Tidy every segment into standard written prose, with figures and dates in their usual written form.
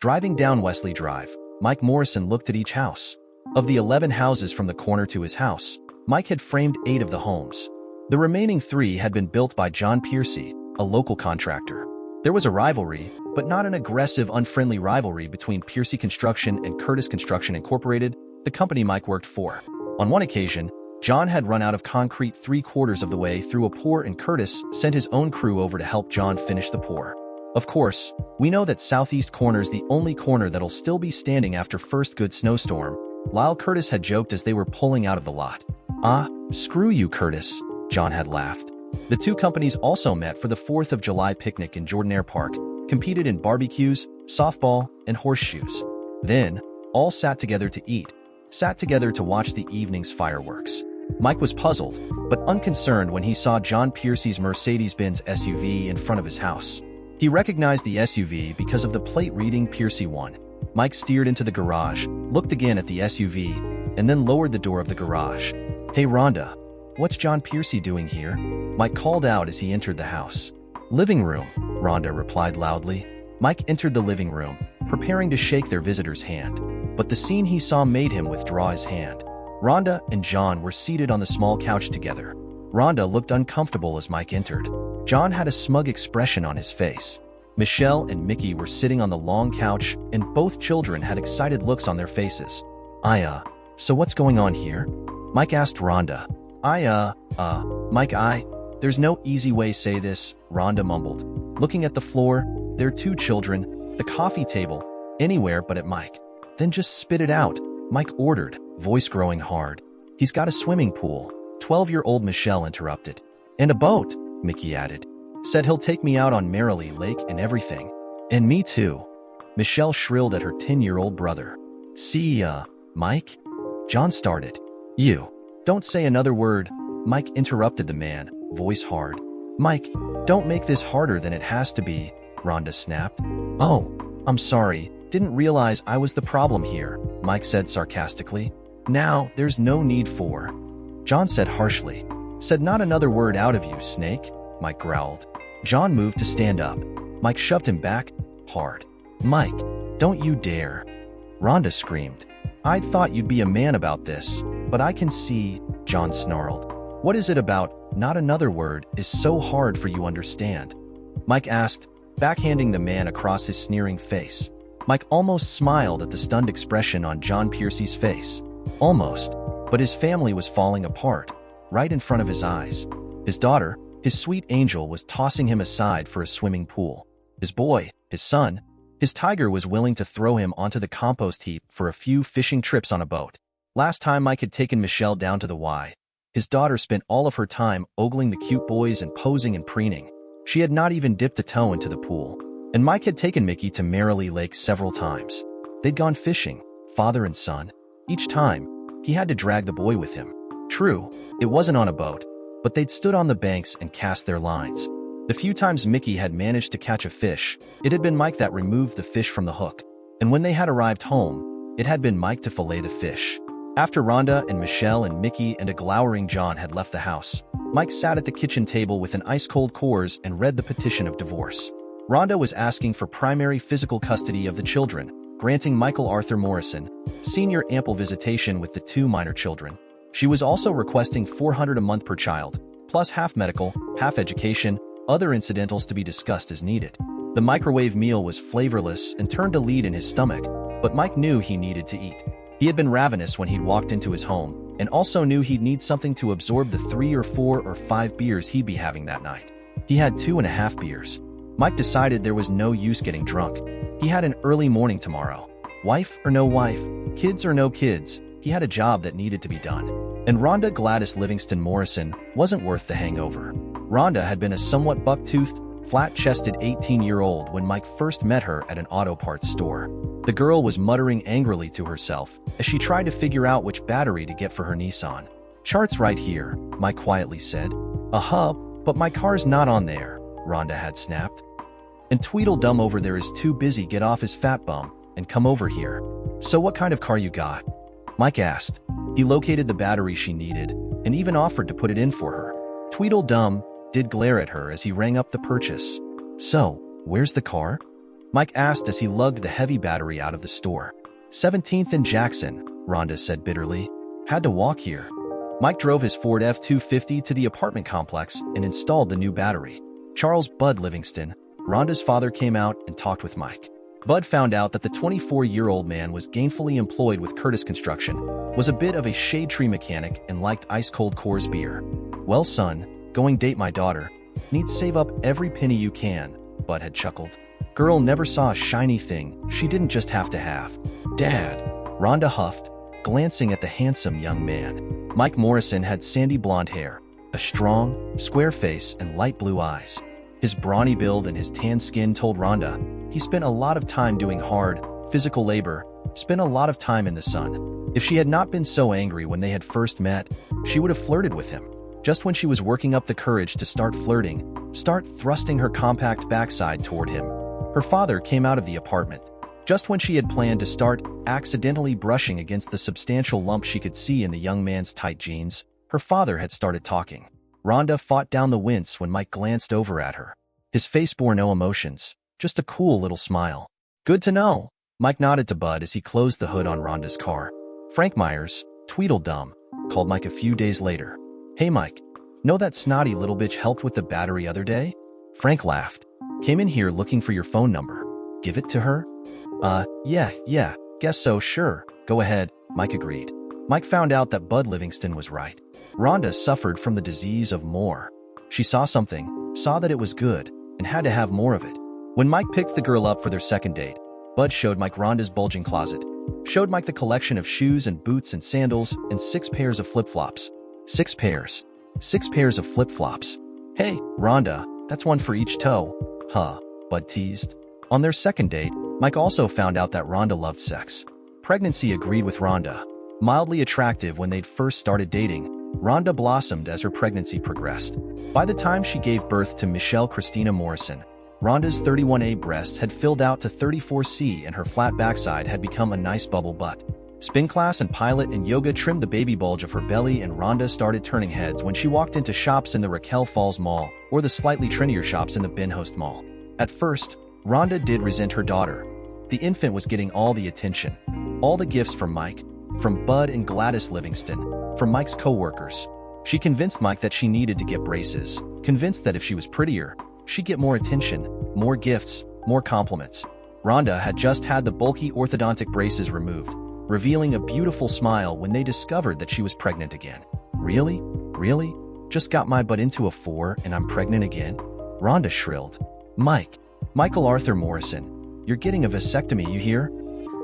Driving down Wesley Drive, Mike Morrison looked at each house. Of the 11 houses from the corner to his house, Mike had framed 8 of the homes. The remaining 3 had been built by John Piercy, a local contractor. There was a rivalry, but not an aggressive, unfriendly rivalry between Piercy Construction and Curtis Construction Incorporated, the company Mike worked for. On one occasion, John had run out of concrete 3/4 of the way through a pour and Curtis sent his own crew over to help John finish the pour. Of course, we know that southeast corner's the only corner that'll still be standing after first good snowstorm, Lyle Curtis had joked as they were pulling out of the lot. "Ah, screw you, Curtis," John had laughed. The two companies also met for the 4th of July picnic in Jordan Park, competed in barbecues, softball, and horseshoes. Then, all sat together to eat, sat together to watch the evening's fireworks. Mike was puzzled, but unconcerned when he saw John Piercy's Mercedes-Benz SUV in front of his house. He recognized the SUV because of the plate reading Piercy 1. Mike steered into the garage, looked again at the SUV, and then lowered the door of the garage. "Hey Rhonda, what's John Piercy doing here?" Mike called out as he entered the house. "Living room," Rhonda replied loudly. Mike entered the living room, preparing to shake their visitor's hand, but the scene he saw made him withdraw his hand. Rhonda and John were seated on the small couch together. Rhonda looked uncomfortable as Mike entered. John had a smug expression on his face. Michelle and Mickey were sitting on the long couch, and both children had excited looks on their faces. So what's going on here?" Mike asked Rhonda. Mike, there's no easy way say this," Rhonda mumbled. Looking at the floor, their 2 children, the coffee table, anywhere but at Mike. "Then just spit it out," Mike ordered, voice growing hard. "He's got a swimming pool," 12-year-old Michelle interrupted. "And a boat," Mickey added. "Said he'll take me out on Merrily Lake and everything." "And me too," Michelle shrilled at her 10-year-old brother. "See, Mike?" John started. "You. Don't say another word," Mike interrupted the man, voice hard. "Mike, don't make this harder than it has to be," Rhonda snapped. "Oh, I'm sorry. Didn't realize I was the problem here," Mike said sarcastically. "Now, there's no need for," John said harshly. "Said not another word out of you, snake," Mike growled. John moved to stand up. Mike shoved him back, hard. "Mike, don't you dare," Rhonda screamed. "I thought you'd be a man about this, but I can see," John snarled. "What is it about not another word is so hard for you understand?" Mike asked, backhanding the man across his sneering face. Mike almost smiled at the stunned expression on John Piercy's face. Almost, but his family was falling apart, right in front of his eyes. His daughter, his sweet angel, was tossing him aside for a swimming pool. His boy, his son, his tiger was willing to throw him onto the compost heap for a few fishing trips on a boat. Last time Mike had taken Michelle down to the Y, his daughter spent all of her time ogling the cute boys and posing and preening. She had not even dipped a toe into the pool. And Mike had taken Mickey to Merrily Lake several times. They'd gone fishing, father and son. Each time, he had to drag the boy with him. True, it wasn't on a boat, but they'd stood on the banks and cast their lines. The few times Mickey had managed to catch a fish, it had been Mike that removed the fish from the hook. And when they had arrived home, it had been Mike to fillet the fish. After Rhonda and Michelle and Mickey and a glowering John had left the house, Mike sat at the kitchen table with an ice-cold Coors and read the petition of divorce. Rhonda was asking for primary physical custody of the children, granting Michael Arthur Morrison, Sr. ample visitation with the 2 minor children. She was also requesting $400 a month per child, plus half medical, half education, other incidentals to be discussed as needed. The microwave meal was flavorless and turned a lead in his stomach, but Mike knew he needed to eat. He had been ravenous when he'd walked into his home, and also knew he'd need something to absorb the 3 or 4 or 5 beers he'd be having that night. He had 2.5 beers. Mike decided there was no use getting drunk. He had an early morning tomorrow. Wife or no wife, kids or no kids, he had a job that needed to be done. And Rhonda Gladys Livingston Morrison wasn't worth the hangover. Rhonda had been a somewhat buck-toothed, flat-chested 18-year-old when Mike first met her at an auto parts store. The girl was muttering angrily to herself as she tried to figure out which battery to get for her Nissan. "Chart's right here," Mike quietly said. But my car's not on there," Rhonda had snapped. "And Tweedledum over there is too busy get off his fat bum and come over here." "So what kind of car you got?" Mike asked. He located the battery she needed and even offered to put it in for her. Tweedledum did glare at her as he rang up the purchase. "So, where's the car?" Mike asked as he lugged the heavy battery out of the store. 17th and Jackson, Rhonda said bitterly. Had to walk here. Mike drove his Ford F-250 to the apartment complex and installed the new battery. Charles Bud Livingston, Rhonda's father, came out and talked with Mike. Bud found out that the 24-year-old man was gainfully employed with Curtis Construction, was a bit of a shade tree mechanic, and liked ice-cold Coors beer. Well, son, going date my daughter. Need save up every penny you can, Bud had chuckled. Girl never saw a shiny thing she didn't just have to have. Dad, Rhonda huffed, glancing at the handsome young man. Mike Morrison had sandy blonde hair, a strong, square face, and light blue eyes. His brawny build and his tan skin told Rhonda he spent a lot of time doing hard, physical labor, spent a lot of time in the sun. If she had not been so angry when they had first met, she would have flirted with him. Just when she was working up the courage to start flirting, start thrusting her compact backside toward him, her father came out of the apartment. Just when she had planned to start accidentally brushing against the substantial lump she could see in the young man's tight jeans, her father had started talking. Rhonda fought down the wince when Mike glanced over at her. His face bore no emotions, just a cool little smile. Good to know. Mike nodded to Bud as he closed the hood on Rhonda's car. Frank Myers, Tweedledum, called Mike a few days later. Hey Mike, know that snotty little bitch helped with the battery other day? Frank laughed. Came in here looking for your phone number. Give it to her? Yeah, guess so, sure. Go ahead, Mike agreed. Mike found out that Bud Livingston was right. Rhonda suffered from the disease of more. She saw something, saw that it was good, and had to have more of it. When Mike picked the girl up for their second date, Bud showed Mike Rhonda's bulging closet, showed Mike the collection of shoes and boots and sandals and 6 pairs of flip-flops. 6 pairs. 6 pairs of flip-flops. Hey, Rhonda, that's one for each toe. Huh, Bud teased. On their second date, Mike also found out that Rhonda loved sex. Pregnancy agreed with Rhonda. Mildly attractive when they'd first started dating, Rhonda blossomed as her pregnancy progressed. By the time she gave birth to Michelle Christina Morrison, Rhonda's 31A breasts had filled out to 34C and her flat backside had become a nice bubble butt. Spin class and pilot and yoga trimmed the baby bulge of her belly, and Rhonda started turning heads when she walked into shops in the Raquel Falls Mall or the slightly trendier shops in the Benhost Mall. At first, Rhonda did resent her daughter. The infant was getting all the attention, all the gifts from Mike, from Bud and Gladys Livingston, from Mike's co-workers. She convinced Mike that she needed to get braces, convinced that if she was prettier, she'd get more attention, more gifts, more compliments. Rhonda had just had the bulky orthodontic braces removed, revealing a beautiful smile when they discovered that she was pregnant again. Really? Really? Just got my butt into a 4 and I'm pregnant again? Rhonda shrilled. Mike. Michael Arthur Morrison. You're getting a vasectomy, you hear?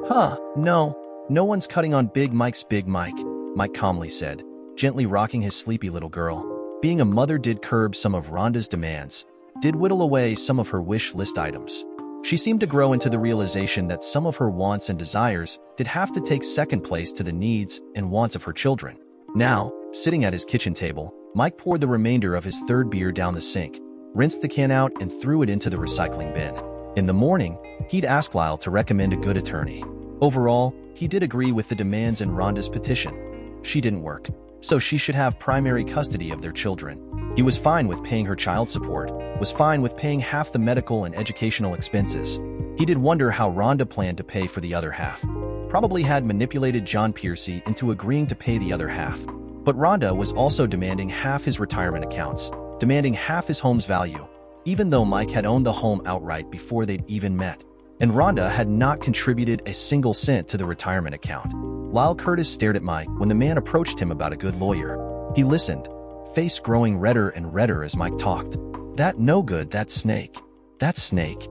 Huh, no. No one's cutting on Big Mike's Big Mike, Mike calmly said, gently rocking his sleepy little girl. Being a mother did curb some of Rhonda's demands, did whittle away some of her wish list items. She seemed to grow into the realization that some of her wants and desires did have to take second place to the needs and wants of her children. Now, sitting at his kitchen table, Mike poured the remainder of his third beer down the sink, rinsed the can out, and threw it into the recycling bin. In the morning, he'd ask Lyle to recommend a good attorney. Overall, he did agree with the demands in Rhonda's petition. She didn't work, so she should have primary custody of their children. He was fine with paying her child support, was fine with paying half the medical and educational expenses. He did wonder how Rhonda planned to pay for the other half. Probably had manipulated John Piercy into agreeing to pay the other half. But Rhonda was also demanding half his retirement accounts, demanding half his home's value, even though Mike had owned the home outright before they'd even met. And Rhonda had not contributed a single cent to the retirement account. Lyle Curtis stared at Mike when the man approached him about a good lawyer. He listened, face growing redder and redder as Mike talked. That no good, that snake. That snake.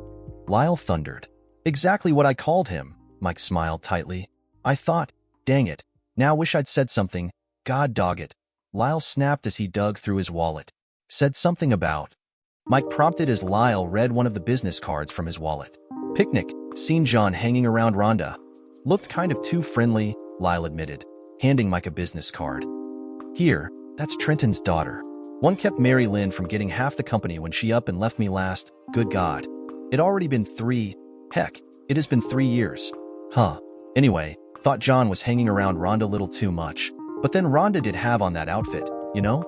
Lyle thundered. Exactly what I called him, Mike smiled tightly. I thought, dang it, now wish I'd said something, god dog it. Lyle snapped as he dug through his wallet. Said something about. Mike prompted as Lyle read one of the business cards from his wallet. Picnic, seen John hanging around Rhonda. Looked kind of too friendly, Lyle admitted, handing Mike a business card. Here, that's Trenton's daughter. One kept Mary Lynn from getting half the company when she up and left me last, good God. It'd already been 3, heck, it has been 3 years. Huh. Anyway, thought John was hanging around Rhonda a little too much, but then Rhonda did have on that outfit, you know?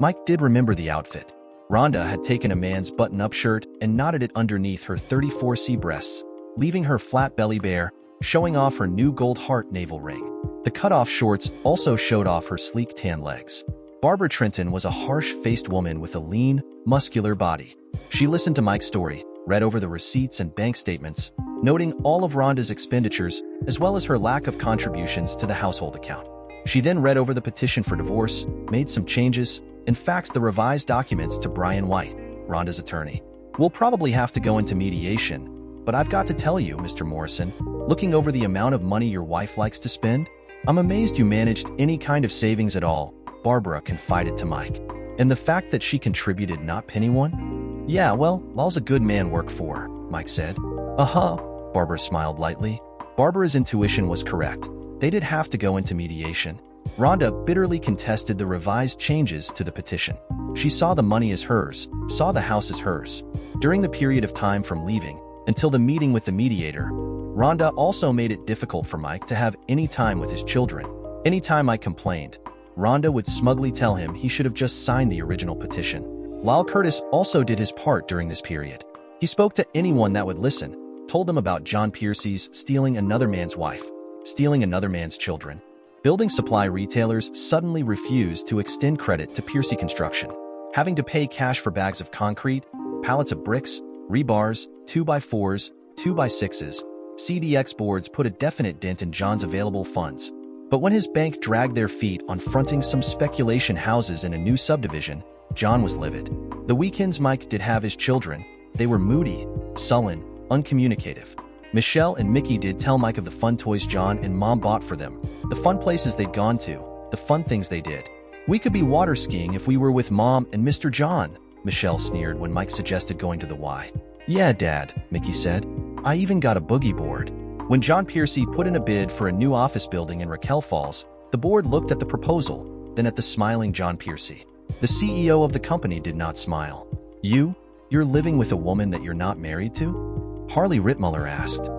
Mike did remember the outfit. Rhonda had taken a man's button-up shirt and knotted it underneath her 34C breasts, leaving her flat belly bare, showing off her new gold heart navel ring. The cut-off shorts also showed off her sleek tan legs. Barbara Trenton was a harsh-faced woman with a lean, muscular body. She listened to Mike's story, read over the receipts and bank statements, noting all of Rhonda's expenditures as well as her lack of contributions to the household account. She then read over the petition for divorce, made some changes, and faxed the revised documents to Brian White, Rhonda's attorney. "We'll probably have to go into mediation, but I've got to tell you, Mr. Morrison, looking over the amount of money your wife likes to spend, I'm amazed you managed any kind of savings at all," Barbara confided to Mike. "And the fact that she contributed not penny one?" "Yeah, well, all's a good man work for," Mike said. "Uh-huh," Barbara smiled lightly. Barbara's intuition was correct. They did have to go into mediation. Rhonda bitterly contested the revised changes to the petition. She saw the money as hers, saw the house as hers. During the period of time from leaving until the meeting with the mediator, Rhonda also made it difficult for Mike to have any time with his children. Anytime Mike complained, Rhonda would smugly tell him he should have just signed the original petition. Lyle Curtis also did his part during this period. He spoke to anyone that would listen, told them about John Piercy's stealing another man's wife, stealing another man's children. Building supply retailers suddenly refused to extend credit to Piercy Construction, having to pay cash for bags of concrete, pallets of bricks, rebars, 2x4s, 2x6s, CDX boards put a definite dent in John's available funds. But when his bank dragged their feet on fronting some speculation houses in a new subdivision, John was livid. The weekends Mike did have his children, they were moody, sullen, uncommunicative. Michelle and Mickey did tell Mike of the fun toys John and Mom bought for them, the fun places they'd gone to, the fun things they did. "We could be water skiing if we were with Mom and Mr. John," Michelle sneered when Mike suggested going to the Y. "Yeah, Dad," Mickey said. "I even got a boogie board." When John Piercy put in a bid for a new office building in Raquel Falls, the board looked at the proposal, then at the smiling John Piercy. The CEO of the company did not smile. You're living with a woman that you're not married to?" Harley Rittmuller asked.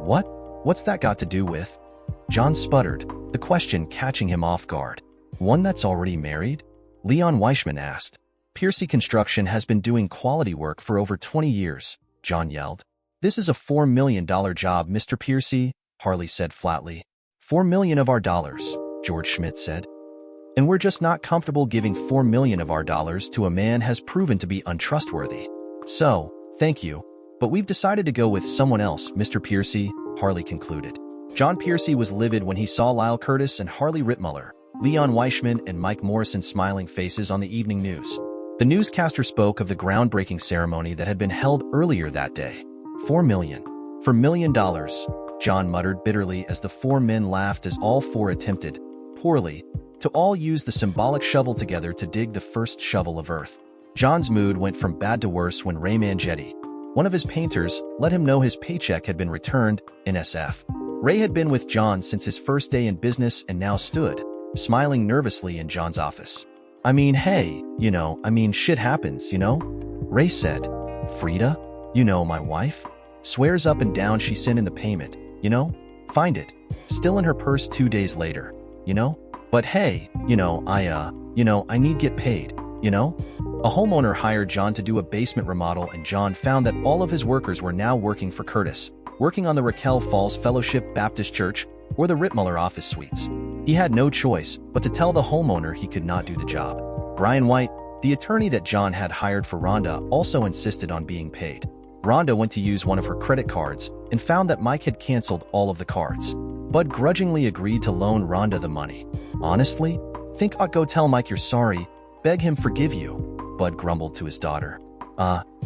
What? What's that got to do with?" John sputtered, the question catching him off guard. "One that's already married?" Leon Weishman asked. "Piercy Construction has been doing quality work for over 20 years, John yelled. "This is a $4 million job, Mr. Piercy," Harley said flatly. $4 million of our dollars," George Schmidt said. "And we're just not comfortable giving $4 million of our dollars to a man has proven to be untrustworthy. So, thank you, but we've decided to go with someone else, Mr. Piercy," Harley concluded. John Piercy was livid when he saw Lyle Curtis and Harley Rittmuller, Leon Weishman and Mike Morrison smiling faces on the evening news. The newscaster spoke of the groundbreaking ceremony that had been held earlier that day. $4 million. For $1 million, John muttered bitterly as the four men laughed as all four attempted, poorly, to all use the symbolic shovel together to dig the first shovel of earth. John's mood went from bad to worse when Ray Mangetti, one of his painters, let him know his paycheck had been returned, NSF. Ray had been with John since his first day in business and now stood, smiling nervously in John's office. Hey, shit happens, Ray said. "Frida, my wife, swears up and down she sent in the payment, find it, still in her purse 2 days later, but hey, I need get paid, A homeowner hired John to do a basement remodel and John found that all of his workers were now working for Curtis, working on the Raquel Falls Fellowship Baptist Church or the Rittmuller office suites. He had no choice but to tell the homeowner he could not do the job. Brian White, the attorney that John had hired for Rhonda, also insisted on being paid. Rhonda went to use one of her credit cards and found that Mike had canceled all of the cards. Bud grudgingly agreed to loan Rhonda the money. "Honestly, think I'll go tell Mike you're sorry, beg him forgive you," Bud grumbled to his daughter.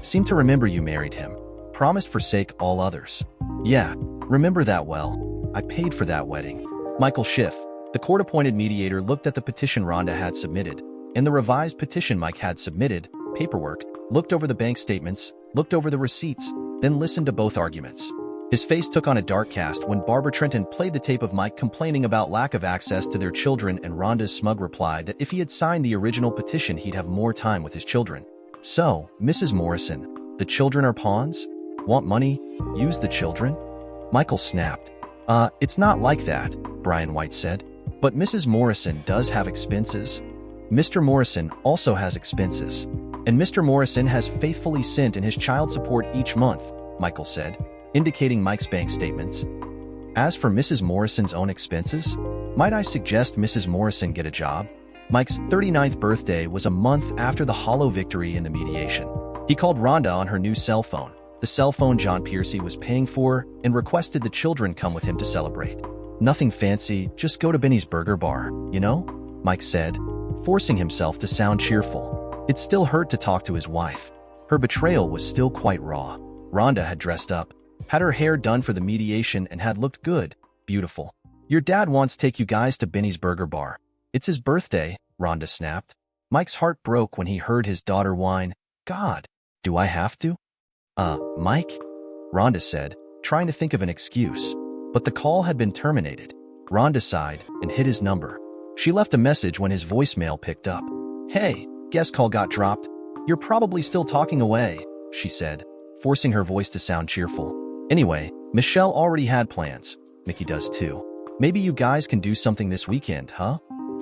Seem to remember you married him. Promised forsake all others." "Yeah, remember that well. I paid for that wedding." Michael Schiff, the court-appointed mediator, looked at the petition Rhonda had submitted, and the revised petition Mike had submitted, paperwork, looked over the bank statements, looked over the receipts, then listened to both arguments. His face took on a dark cast when Barbara Trenton played the tape of Mike complaining about lack of access to their children and Rhonda's smug reply that if he had signed the original petition he'd have more time with his children. "So, Mrs. Morrison, the children are pawns? Want money? Use the children?" Michael snapped. It's not like that," Brian White said. "But Mrs. Morrison does have expenses. Mr. Morrison also has expenses. And Mr. Morrison has faithfully sent in his child support each month," Michael said. indicating Mike's bank statements. As for Mrs. Morrison's own expenses, might I suggest Mrs. Morrison get a job? Mike's 39th birthday was a month after the hollow victory in the mediation. He called Rhonda on her new cell phone, the cell phone John Piercy was paying for, and requested the children come with him to celebrate. Nothing fancy, just go to Benny's Burger Bar, you know? Mike said, forcing himself to sound cheerful. It still hurt to talk to his wife. Her betrayal was still quite raw. Rhonda had dressed up, had her hair done for the mediation, and had looked good, beautiful. Your dad wants to take you guys to Benny's Burger Bar. It's his birthday, Rhonda snapped. Mike's heart broke when he heard his daughter whine, God, do I have to? Mike? Rhonda said, trying to think of an excuse. But the call had been terminated. Rhonda sighed and hit his number. She left a message when his voicemail picked up. Hey, guest call got dropped. You're probably still talking away, she said, forcing her voice to sound cheerful. Anyway, Michelle already had plans. Mickey does too. Maybe you guys can do something this weekend, huh?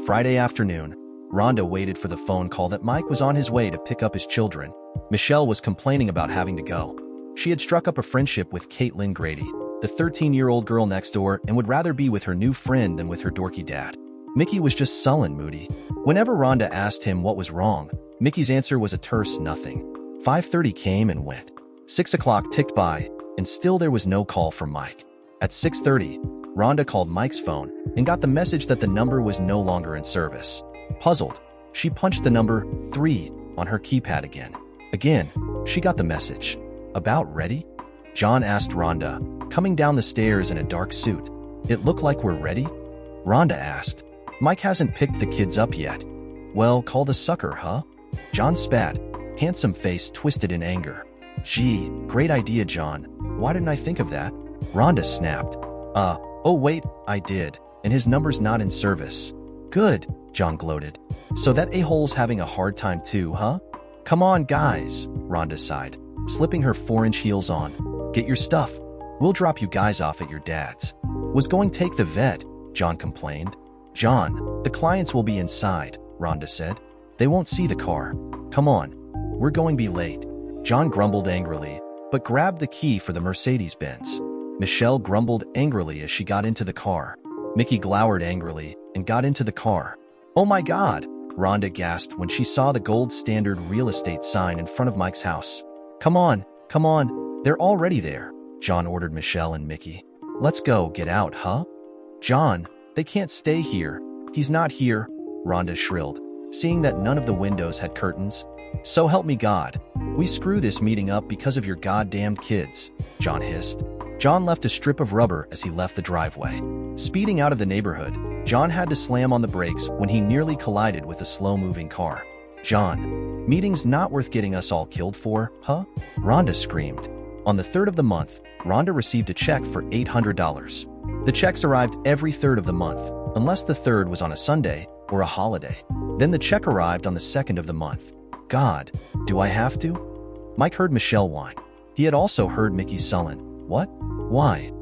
Friday afternoon, Rhonda waited for the phone call that Mike was on his way to pick up his children. Michelle was complaining about having to go. She had struck up a friendship with Caitlin Grady, the 13-year-old girl next door, and would rather be with her new friend than with her dorky dad. Mickey was just sullen moody. Whenever Rhonda asked him what was wrong, Mickey's answer was a terse nothing. 5:30 came and went. 6 o'clock ticked by, and still there was no call from Mike. At 6:30, Rhonda called Mike's phone and got the message that the number was no longer in service. Puzzled, she punched the number 3 on her keypad again. Again, she got the message. About ready? John asked Rhonda, coming down the stairs in a dark suit. It look like we're ready? Rhonda asked. Mike hasn't picked the kids up yet. Well, call the sucker, huh? John spat, handsome face twisted in anger. Gee, great idea, John. Why didn't I think of that? Rhonda snapped. Oh wait, I did, and his number's not in service. Good, John gloated. So that a-hole's having a hard time too, huh? Come on, guys, Rhonda sighed, slipping her 4-inch heels on. Get your stuff. We'll drop you guys off at your dad's. Was going to take the vet, John complained. John, the clients will be inside, Rhonda said. They won't see the car. Come on. We're going to be late. John grumbled angrily, but grabbed the key for the Mercedes-Benz. Michelle grumbled angrily as she got into the car. Mickey glowered angrily and got into the car. Oh my God, Rhonda gasped when she saw the gold standard real estate sign in front of Mike's house. Come on, they're already there, John ordered Michelle and Mickey. Let's go, get out, huh? John, they can't stay here. He's not here, Rhonda shrilled, seeing that none of the windows had curtains. So help me God. We screw this meeting up because of your goddamned kids, John hissed. John left a strip of rubber as he left the driveway. Speeding out of the neighborhood, John had to slam on the brakes when he nearly collided with a slow-moving car. John, meeting's not worth getting us all killed for, huh? Rhonda screamed. On the 3rd of the month, Rhonda received a check for $800. The checks arrived every 3rd of the month, unless the 3rd was on a Sunday or a holiday. Then the check arrived on the 2nd of the month. God, do I have to? Mike heard Michelle whine. He had also heard Mickey sullen. What? Why?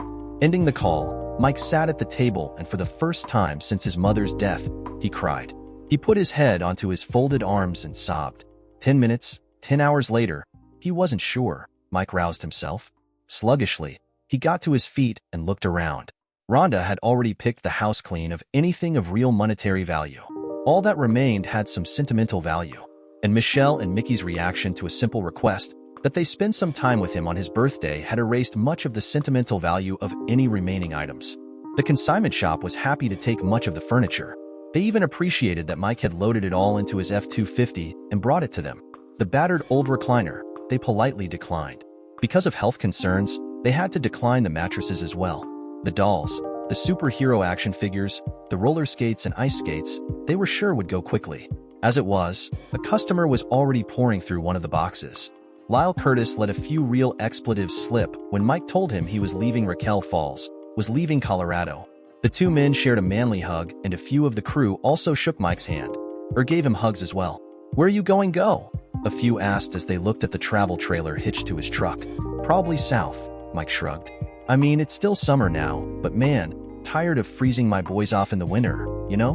Ending the call, Mike sat at the table and for the first time since his mother's death, he cried. He put his head onto his folded arms and sobbed. 10 minutes, 10 hours later, he wasn't sure. Mike roused himself. Sluggishly, he got to his feet and looked around. Rhonda had already picked the house clean of anything of real monetary value. All that remained had some sentimental value. And Michelle and Mickey's reaction to a simple request that they spend some time with him on his birthday had erased much of the sentimental value of any remaining items. The consignment shop was happy to take much of the furniture. They even appreciated that Mike had loaded it all into his F-250 and brought it to them. The battered old recliner, they politely declined. Because of health concerns, they had to decline the mattresses as well. The dolls, the superhero action figures, the roller skates and ice skates, they were sure would go quickly. As it was, a customer was already pouring through one of the boxes. Lyle Curtis let a few real expletives slip when Mike told him he was leaving Raquel Falls, was leaving Colorado. The two men shared a manly hug, and a few of the crew also shook Mike's hand, or gave him hugs as well. Where are you going go? A few asked as they looked at the travel trailer hitched to his truck. Probably south, Mike shrugged. I mean, it's still summer now, but man, tired of freezing my boys off in the winter, you know?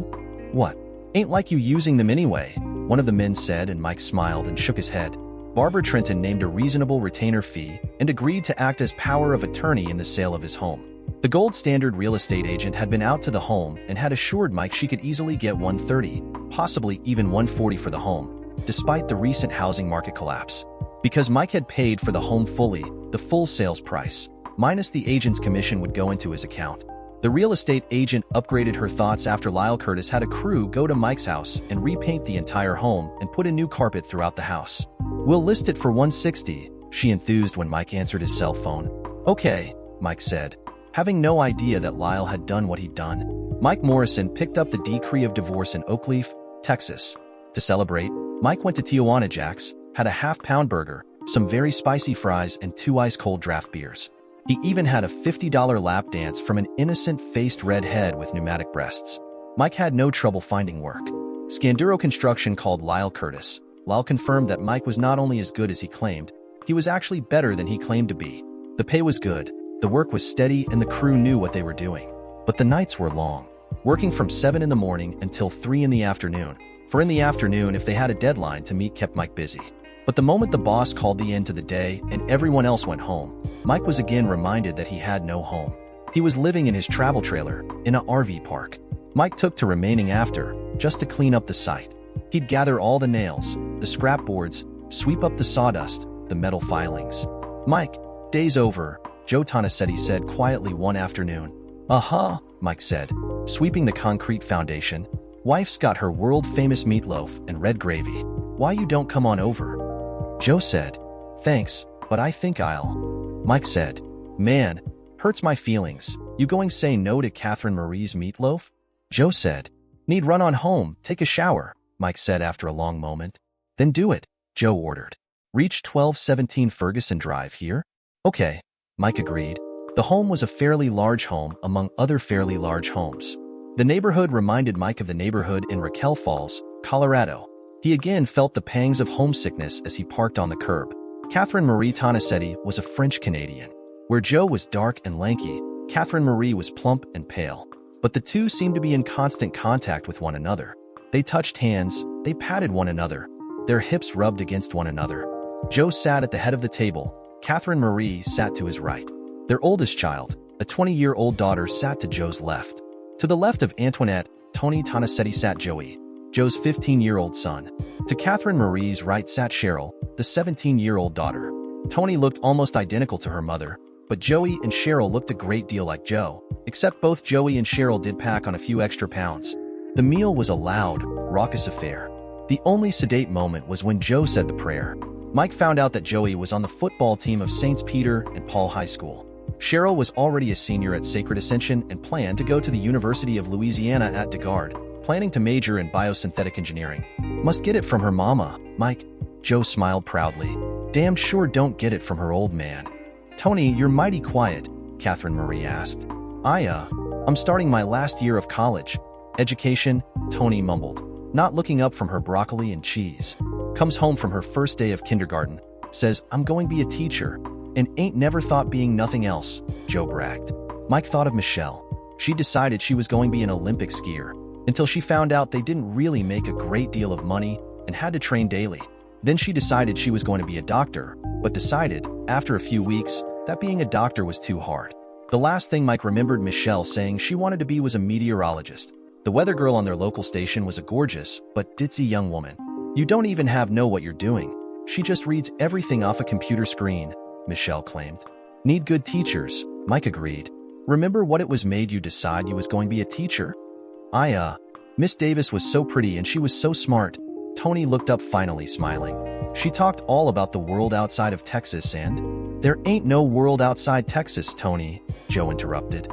What? Ain't like you using them anyway, one of the men said, and Mike smiled and shook his head. Barbara Trenton named a reasonable retainer fee and agreed to act as power of attorney in the sale of his home. The Gold Standard real estate agent had been out to the home and had assured Mike she could easily get $130, possibly even $140 for the home, despite the recent housing market collapse. Because Mike had paid for the home fully, the full sales price, minus the agent's commission, would go into his account. The real estate agent upgraded her thoughts after Lyle Curtis had a crew go to Mike's house and repaint the entire home and put a new carpet throughout the house. "We'll list it for $160, she enthused when Mike answered his cell phone. "Okay," Mike said, having no idea that Lyle had done what he'd done. Mike Morrison picked up the decree of divorce in Oakleaf, Texas. To celebrate, Mike went to Tijuana Jack's, had a half-pound burger, some very spicy fries, and 2 ice-cold draft beers. He even had a $50 lap dance from an innocent-faced redhead with pneumatic breasts. Mike had no trouble finding work. Scanduro Construction called Lyle Curtis. Lyle confirmed that Mike was not only as good as he claimed, he was actually better than he claimed to be. The pay was good, the work was steady, and the crew knew what they were doing. But the nights were long, working from 7 in the morning until 3 in the afternoon. For in the afternoon, if they had a deadline to meet, kept Mike busy. But the moment the boss called the end to the day and everyone else went home, Mike was again reminded that he had no home. He was living in his travel trailer in an RV park. Mike took to remaining after, just to clean up the site. He'd gather all the nails, the scrap boards, sweep up the sawdust, the metal filings. "Mike, day's over," Joe Tonasetti said quietly one afternoon. "Uh-huh," Mike said, sweeping the concrete foundation. "Wife's got her world-famous meatloaf and red gravy. Why you don't come on over?" Joe said, "Thanks, but I think I'll." Mike said, "Man, hurts my feelings. You going say no to Catherine Marie's meatloaf?" Joe said, "Need run on home, take a shower," Mike said after a long moment. "Then do it," Joe ordered. "Reach 1217 Ferguson Drive here?" "Okay," Mike agreed. The home was a fairly large home among other fairly large homes. The neighborhood reminded Mike of the neighborhood in Raquel Falls, Colorado. He again felt the pangs of homesickness as he parked on the curb. Catherine Marie Tonasetti was a French-Canadian. Where Joe was dark and lanky, Catherine Marie was plump and pale. But the two seemed to be in constant contact with one another. They touched hands, they patted one another. Their hips rubbed against one another. Joe sat at the head of the table. Catherine Marie sat to his right. Their oldest child, a 20-year-old daughter, sat to Joe's left. To the left of Antoinette, Tony Tonasetti sat Joey, Joe's 15-year-old son. To Catherine Marie's right sat Cheryl, the 17-year-old daughter. Tony looked almost identical to her mother, but Joey and Cheryl looked a great deal like Joe, except both Joey and Cheryl did pack on a few extra pounds. The meal was a loud, raucous affair. The only sedate moment was when Joe said the prayer. Mike found out that Joey was on the football team of Saints Peter and Paul High School. Cheryl was already a senior at Sacred Ascension and planned to go to the University of Louisiana at DeGard, planning to major in biosynthetic engineering. "Must get it from her mama, Mike." Joe smiled proudly. "Damn sure don't get it from her old man." "Tony, you're mighty quiet," Catherine Marie asked. I'm starting my last year of college." "Education," Tony mumbled, not looking up from her broccoli and cheese. "Comes home from her first day of kindergarten, says, 'I'm going to be a teacher,' and ain't never thought being nothing else," Joe bragged. Mike thought of Michelle. She decided she was going to be an Olympic skier, until she found out they didn't really make a great deal of money and had to train daily. Then she decided she was going to be a doctor, but decided, after a few weeks, that being a doctor was too hard. The last thing Mike remembered Michelle saying she wanted to be was a meteorologist. The weather girl on their local station was a gorgeous, but ditzy young woman. "You don't even know what you're doing. She just reads everything off a computer screen," Michelle claimed. "Need good teachers," Mike agreed. "Remember what it was made you decide you was going to be a teacher?" Miss Davis was so pretty and she was so smart." Tony looked up finally, smiling. "She talked all about the world outside of Texas and—" "There ain't no world outside Texas, Tony," Joe interrupted.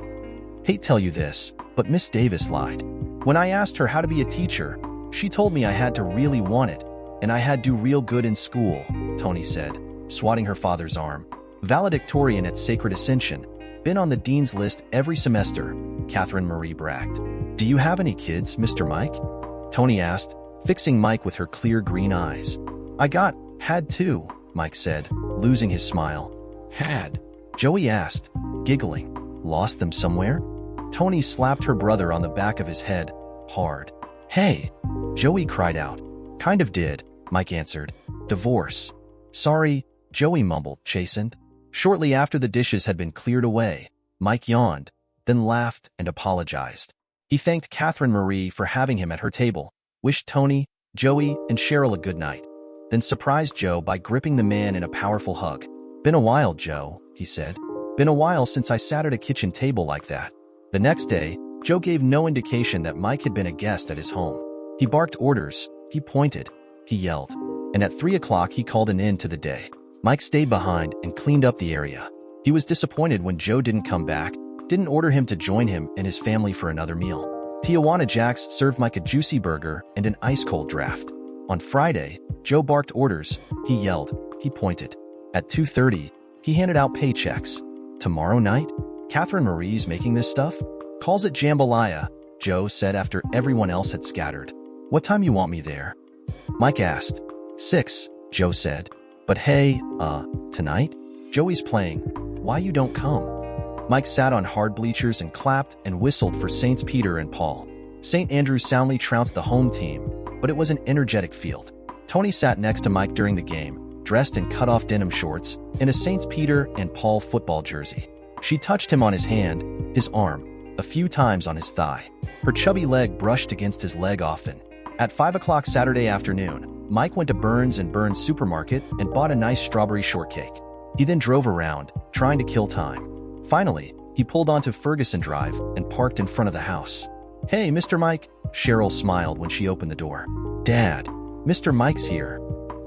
"Hate tell you this, but Miss Davis lied. When I asked her how to be a teacher, she told me I had to really want it, and I had do real good in school," Tony said, swatting her father's arm. "Valedictorian at Sacred Ascension. Been on the dean's list every semester," Catherine Marie bragged. "Do you have any kids, Mr. Mike?" Tony asked, fixing Mike with her clear green eyes. Had two," Mike said, losing his smile. "Had?" Joey asked, giggling. "Lost them somewhere?" Tony slapped her brother on the back of his head, hard. "Hey!" Joey cried out. "Kind of did," Mike answered. "Divorce." Sorry, Joey mumbled, chastened. Shortly after the dishes had been cleared away, Mike yawned, then laughed and apologized. He thanked Catherine Marie for having him at her table, wished Tony, Joey, and Cheryl a good night, then surprised Joe by gripping the man in a powerful hug. "Been a while, Joe," he said. "Been a while since I sat at a kitchen table like that." The next day, Joe gave no indication that Mike had been a guest at his home. He barked orders, he pointed, he yelled, and at 3 o'clock he called an end to the day. Mike stayed behind and cleaned up the area. He was disappointed when Joe didn't come back, didn't order him to join him and his family for another meal. Tijuana Jack's served Mike a juicy burger and an ice-cold draft. On Friday, Joe barked orders, he yelled, he pointed. At 2:30, he handed out paychecks. "Tomorrow night? Catherine Marie's making this stuff? Calls it jambalaya," Joe said after everyone else had scattered. "What time you want me there?" Mike asked. 6, Joe said. "But hey, tonight? Joey's playing. Why you don't come?" Mike sat on hard bleachers and clapped and whistled for Saints Peter and Paul. St. Andrews soundly trounced the home team, but it was an energetic field. Tony sat next to Mike during the game, dressed in cut-off denim shorts, in a Saints Peter and Paul football jersey. She touched him on his hand, his arm, a few times on his thigh. Her chubby leg brushed against his leg often. At 5 o'clock Saturday afternoon, Mike went to Burns & Burns supermarket and bought a nice strawberry shortcake. He then drove around, trying to kill time. Finally, he pulled onto Ferguson Drive and parked in front of the house. "Hey, Mr. Mike," Cheryl smiled when she opened the door. "Dad, Mr. Mike's here.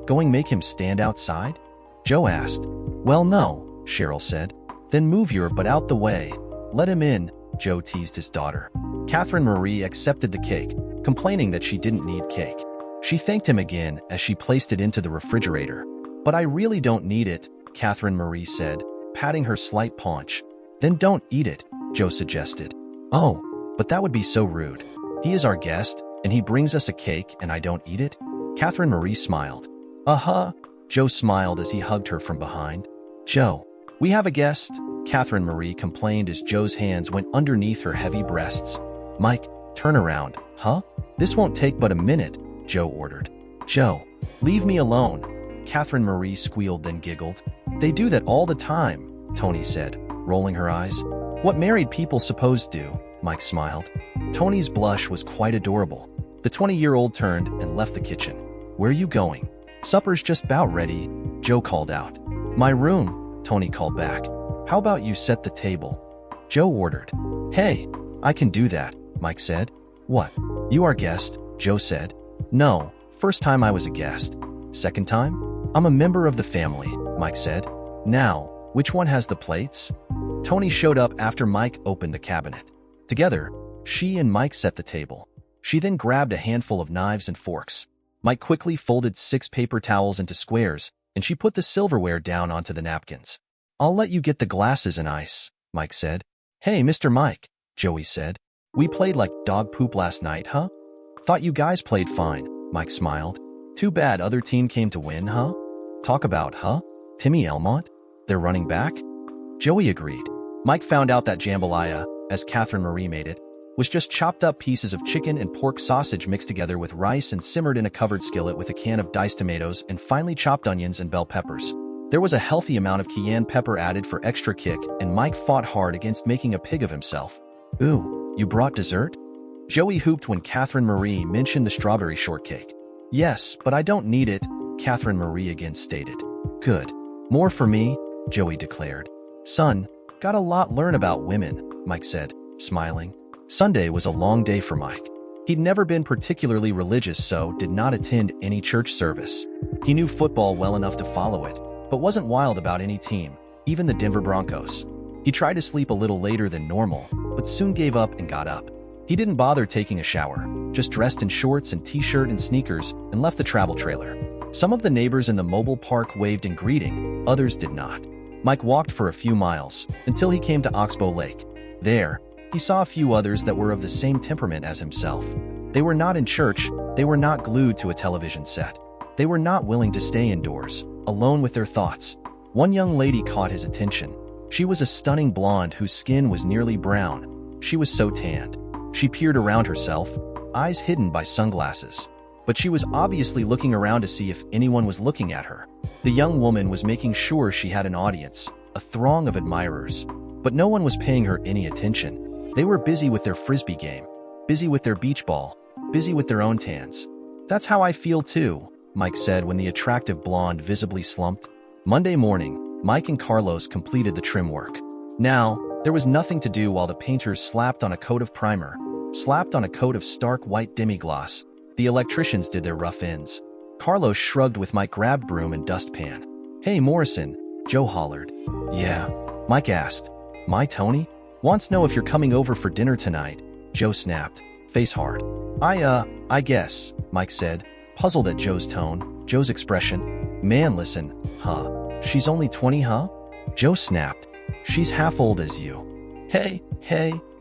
Going make him stand outside?" Joe asked. "Well, no," Cheryl said. "Then move your butt out the way. Let him in," Joe teased his daughter. Catherine Marie accepted the cake, complaining that she didn't need cake. She thanked him again as she placed it into the refrigerator. "But I really don't need it," Catherine Marie said, patting her slight paunch. "Then don't eat it," Joe suggested. "Oh, but that would be so rude. He is our guest, and he brings us a cake and I don't eat it?" Catherine Marie smiled. "Uh-huh," Joe smiled as he hugged her from behind. "Joe, we have a guest," Catherine Marie complained as Joe's hands went underneath her heavy breasts. "Mike, turn around, huh? This won't take but a minute," Joe ordered. "Joe, leave me alone," Catherine Marie squealed then giggled. "They do that all the time," Tony said, rolling her eyes. "What married people suppose do," Mike smiled. Tony's blush was quite adorable. The 20-year-old turned and left the kitchen. "Where you going?" "Supper's just about ready," Joe called out. "My room," Tony called back. "How about you set the table?" Joe ordered. "Hey, I can do that," Mike said. "What? You are guest," Joe said. "No, first time I was a guest. Second time? I'm a member of the family," Mike said. "Now, which one has the plates?" Tony showed up after Mike opened the cabinet. Together, she and Mike set the table. She then grabbed a handful of knives and forks. Mike quickly folded 6 paper towels into squares, and she put the silverware down onto the napkins. "I'll let you get the glasses and ice," Mike said. "Hey, Mr. Mike," Joey said. "We played like dog poop last night, huh?" "Thought you guys played fine," Mike smiled. "Too bad other team came to win, huh?" "Talk about, huh? Timmy Elmont? They're running back?" Joey agreed. Mike found out that jambalaya, as Catherine Marie made it, was just chopped up pieces of chicken and pork sausage mixed together with rice and simmered in a covered skillet with a can of diced tomatoes and finely chopped onions and bell peppers. There was a healthy amount of cayenne pepper added for extra kick, and Mike fought hard against making a pig of himself. "Ooh, you brought dessert?" Joey hooped when Catherine Marie mentioned the strawberry shortcake. "Yes, but I don't need it," Catherine Marie again stated. "Good. More for me," Joey declared. "Son, got a lot learn about women," Mike said, smiling. Sunday was a long day for Mike. He'd never been particularly religious, so did not attend any church service. He knew football well enough to follow it, but wasn't wild about any team, even the Denver Broncos. He tried to sleep a little later than normal, but soon gave up and got up. He didn't bother taking a shower, just dressed in shorts and t-shirt and sneakers and left the travel trailer. Some of the neighbors in the mobile park waved in greeting, others did not. Mike walked for a few miles until he came to Oxbow Lake. There, he saw a few others that were of the same temperament as himself. They were not in church, they were not glued to a television set. They were not willing to stay indoors, alone with their thoughts. One young lady caught his attention. She was a stunning blonde whose skin was nearly brown. She was so tanned. She peered around herself, eyes hidden by sunglasses. but she was obviously looking around to see if anyone was looking at her. The young woman was making sure she had an audience, a throng of admirers, but no one was paying her any attention. They were busy with their frisbee game, busy with their beach ball, busy with their own tans. "That's how I feel too," Mike said when the attractive blonde visibly slumped. Monday morning, Mike and Carlos completed the trim work. Now, there was nothing to do while the painters slapped on a coat of primer, slapped on a coat of stark white demi-gloss. The electricians did their rough ends. Carlos shrugged with Mike grabbed broom and dustpan. "Hey, Morrison," Joe hollered. "Yeah," Mike asked. "My Tony? Wants know if you're coming over for dinner tonight," Joe snapped, face hard. I guess," Mike said, puzzled at Joe's tone, Joe's expression. "Man, listen, huh? She's only 20, huh?" Joe snapped. "She's half old as you." Hey,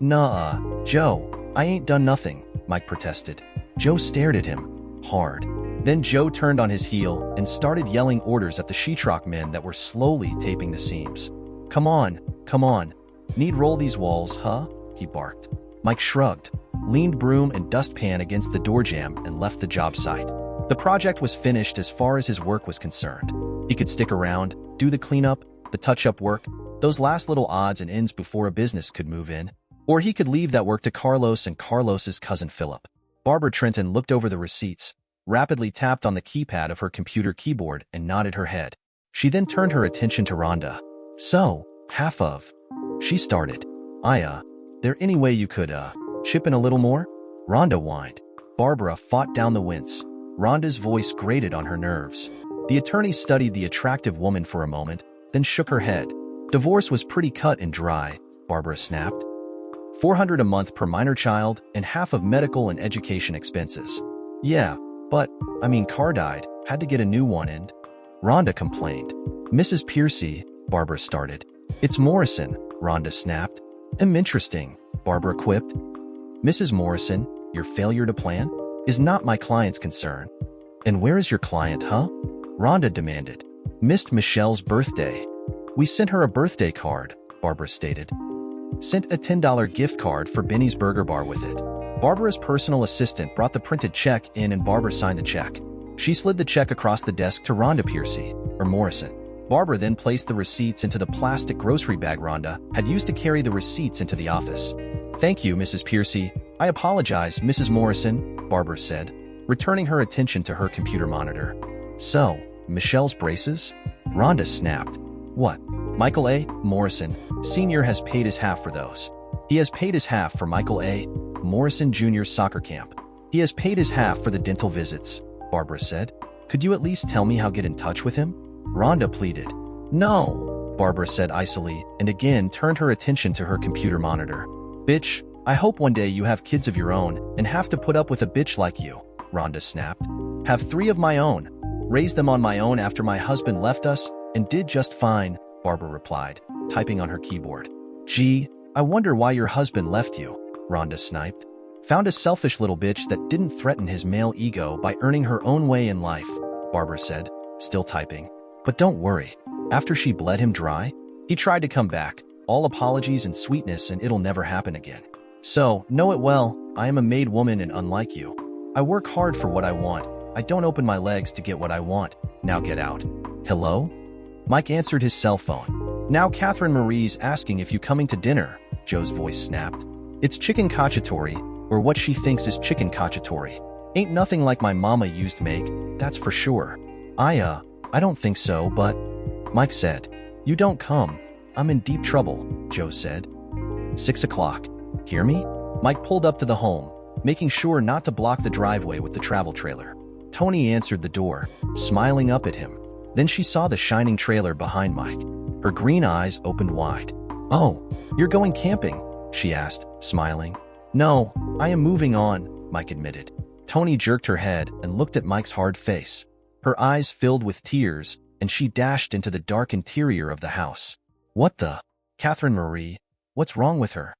nah, Joe, I ain't done nothing," Mike protested. Joe stared at him, hard. Then Joe turned on his heel and started yelling orders at the sheetrock men that were slowly taping the seams. Come on, need roll these walls, huh?" he barked. Mike shrugged, leaned broom and dustpan against the door jamb and left the job site. The project was finished as far as his work was concerned. He could stick around, do the cleanup, the touch-up work, those last little odds and ends before a business could move in, or he could leave that work to Carlos and Carlos's cousin Philip. Barbara Trenton looked over the receipts, rapidly tapped on the keypad of her computer keyboard and nodded her head. She then turned her attention to Rhonda. "So, half of," she started. There any way you could, chip in a little more?" Rhonda whined. Barbara fought down the wince. Rhonda's voice grated on her nerves. The attorney studied the attractive woman for a moment, then shook her head. "Divorce was pretty cut and dry," Barbara snapped. $400 a month per minor child and half of medical and education expenses. "Yeah, but, car died, had to get a new one and," Rhonda complained. "Mrs. Piercy," Barbara started. "It's Morrison," Rhonda snapped. Interesting," Barbara quipped. "Mrs. Morrison, your failure to plan is not my client's concern." "And where is your client, huh?" Rhonda demanded. "Missed Michelle's birthday. We sent her a birthday card," Barbara stated. "Sent a $10 gift card for Benny's Burger Bar with it." Barbara's personal assistant brought the printed check in and Barbara signed the check. She slid the check across the desk to Rhonda Piercy, or Morrison. Barbara then placed the receipts into the plastic grocery bag Rhonda had used to carry the receipts into the office. "Thank you, Mrs. Piercy. I apologize, Mrs. Morrison," Barbara said, returning her attention to her computer monitor. "So, Michelle's braces?" Rhonda snapped. "What? Michael A. Morrison, Sr. has paid his half for those. He has paid his half for Michael A. Morrison Jr.'s soccer camp. He has paid his half for the dental visits," Barbara said. "Could you at least tell me how to get in touch with him?" Rhonda pleaded. "No," Barbara said icily and again turned her attention to her computer monitor. "Bitch, I hope one day you have kids of your own and have to put up with a bitch like you," Rhonda snapped. "Have 3 of my own. Raised them on my own after my husband left us and did just fine," Barbara replied, typing on her keyboard. "Gee, I wonder why your husband left you," Rhonda sniped. "Found a selfish little bitch that didn't threaten his male ego by earning her own way in life," Barbara said, still typing. "But don't worry. After she bled him dry, he tried to come back, all apologies and sweetness, and it'll never happen again. So, know it well, I am a made woman and unlike you. I work hard for what I want. I don't open my legs to get what I want. Now get out." "Hello?" Mike answered his cell phone. "Now Catherine Marie's asking if you coming to dinner," Joe's voice snapped. "It's chicken cacciatore, or what she thinks is chicken cacciatore. Ain't nothing like my mama used to make, that's for sure." I don't think so, but," Mike said. "You don't come. I'm in deep trouble," Joe said. 6 o'clock. "Hear me?" Mike pulled up to the home, making sure not to block the driveway with the travel trailer. Tony answered the door, smiling up at him. Then she saw the shining trailer behind Mike. Her green eyes opened wide. "Oh, you're going camping?" she asked, smiling. "No, I am moving on," Mike admitted. Tony jerked her head and looked at Mike's hard face. Her eyes filled with tears, and she dashed into the dark interior of the house. "What the? Catherine Marie, what's wrong with her?"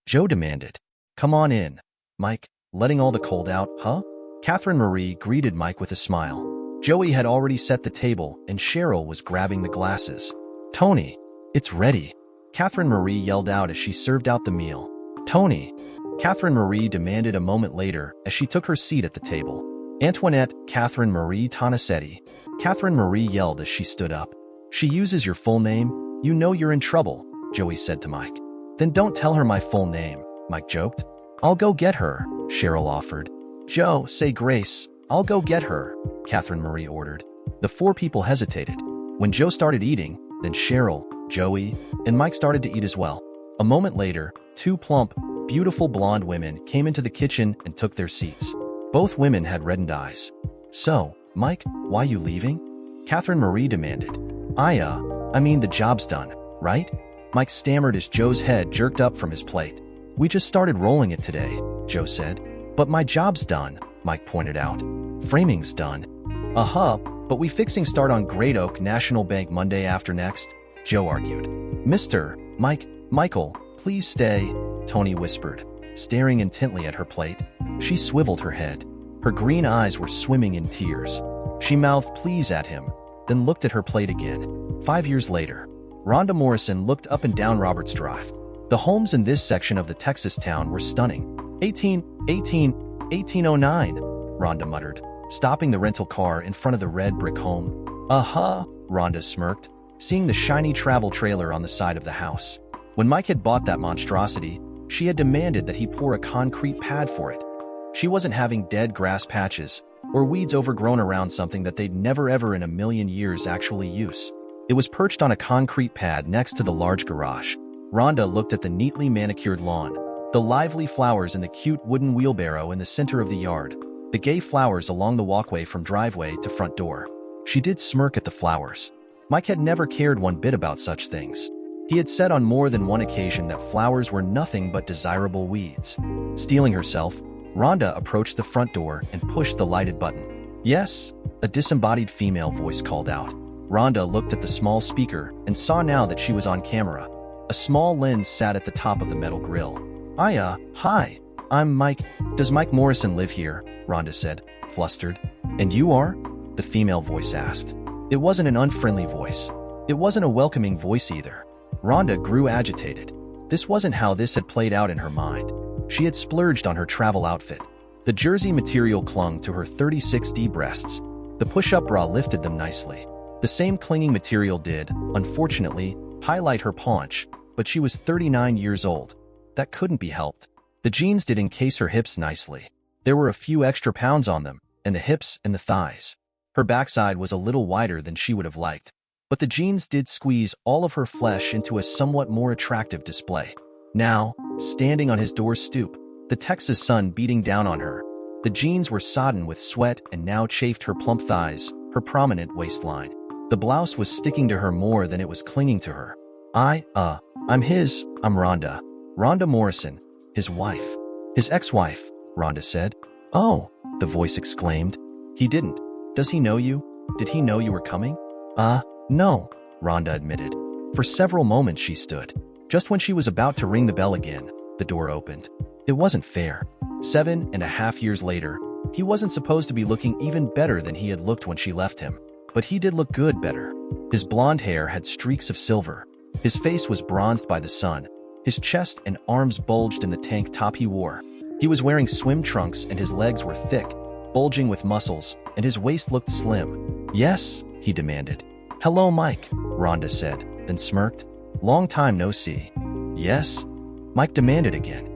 Joe demanded. "Come on in, Mike, letting all the cold out, huh?" Catherine Marie greeted Mike with a smile. Joey had already set the table, and Cheryl was grabbing the glasses. "Tony, it's ready," Catherine Marie yelled out as she served out the meal. "Tony," Catherine Marie demanded a moment later as she took her seat at the table. Antoinette Catherine Marie Tonasetti. Catherine Marie yelled as she stood up. She uses your full name? You know you're in trouble, Joey said to Mike. Then don't tell her my full name, Mike joked. I'll go get her, Cheryl offered. Joe, say grace. I'll go get her, Catherine Marie ordered. The four people hesitated. When Joe started eating, then Cheryl, Joey, and Mike started to eat as well. A moment later, two plump, beautiful blonde women came into the kitchen and took their seats. Both women had reddened eyes. So, Mike, why you leaving? Catherine Marie demanded. I mean the job's done, right? Mike stammered as Joe's head jerked up from his plate. We just started rolling it today, Joe said. But my job's done, Mike pointed out. Framing's done. But we fixing start on Great Oak National Bank Monday after next, Joe argued. Michael, please stay, Tony whispered, staring intently at her plate. She swiveled her head. Her green eyes were swimming in tears. She mouthed please at him, then looked at her plate again. 5 years later, Rhonda Morrison looked up and down Roberts Drive. The homes in this section of the Texas town were stunning. 1809, Rhonda muttered, stopping the rental car in front of the red brick home. Rhonda smirked, seeing the shiny travel trailer on the side of the house. When Mike had bought that monstrosity, she had demanded that he pour a concrete pad for it. She wasn't having dead grass patches or weeds overgrown around something that they'd never ever in a million years actually use. It was perched on a concrete pad next to the large garage. Rhonda looked at the neatly manicured lawn, the lively flowers in the cute wooden wheelbarrow in the center of the yard, the gay flowers along the walkway from driveway to front door. She did smirk at the flowers. Mike had never cared one bit about such things. He had said on more than one occasion that flowers were nothing but desirable weeds. Steeling herself, Rhonda approached the front door and pushed the lighted button. Yes, a disembodied female voice called out. Rhonda looked at the small speaker and saw now that she was on camera. A small lens sat at the top of the metal grill. Hi, I'm Mike. Does Mike Morrison live here? Rhonda said, flustered. And you are? The female voice asked. It wasn't an unfriendly voice. It wasn't a welcoming voice either. Rhonda grew agitated. This wasn't how this had played out in her mind. She had splurged on her travel outfit. The jersey material clung to her 36D breasts. The push-up bra lifted them nicely. The same clinging material did, unfortunately, highlight her paunch, but she was 39 years old. That couldn't be helped. The jeans did encase her hips nicely. There were a few extra pounds on them, and the hips and the thighs. Her backside was a little wider than she would have liked, but the jeans did squeeze all of her flesh into a somewhat more attractive display. Now, standing on his door stoop, the Texas sun beating down on her, the jeans were sodden with sweat and now chafed her plump thighs, her prominent waistline. The blouse was sticking to her more than it was clinging to her. I'm Rhonda. Rhonda Morrison, his wife. His ex-wife, Rhonda said. Oh, the voice exclaimed. He didn't. Does he know you? Did he know you were coming? No, Rhonda admitted. For several moments she stood. Just when she was about to ring the bell again, the door opened. It wasn't fair. 7.5 years later, he wasn't supposed to be looking even better than he had looked when she left him. But he did look good better. His blonde hair had streaks of silver. His face was bronzed by the sun. His chest and arms bulged in the tank top he wore. He was wearing swim trunks and his legs were thick, bulging with muscles, and his waist looked slim. Yes, he demanded. Hello, Mike, Rhonda said, then smirked. Long time no see. Yes? Mike demanded again.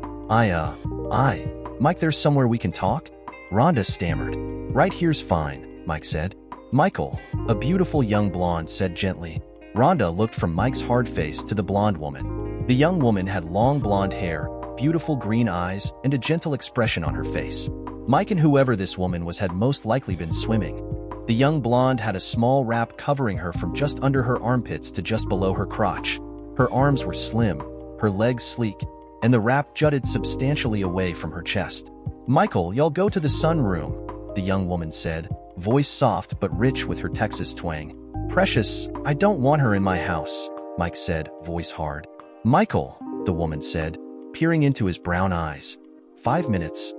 Mike, there's somewhere we can talk? Rhonda stammered. Right here's fine, Mike said. Michael, a beautiful young blonde, said gently. Rhonda looked from Mike's hard face to the blonde woman. The young woman had long blonde hair, beautiful green eyes, and a gentle expression on her face. Mike and whoever this woman was had most likely been swimming. The young blonde had a small wrap covering her from just under her armpits to just below her crotch. Her arms were slim, her legs sleek, and the wrap jutted substantially away from her chest. Michael, y'all go to the sunroom, the young woman said, voice soft but rich with her Texas twang. Precious, I don't want her in my house, Mike said, voice hard. Michael, the woman said, peering into his brown eyes. 5 minutes.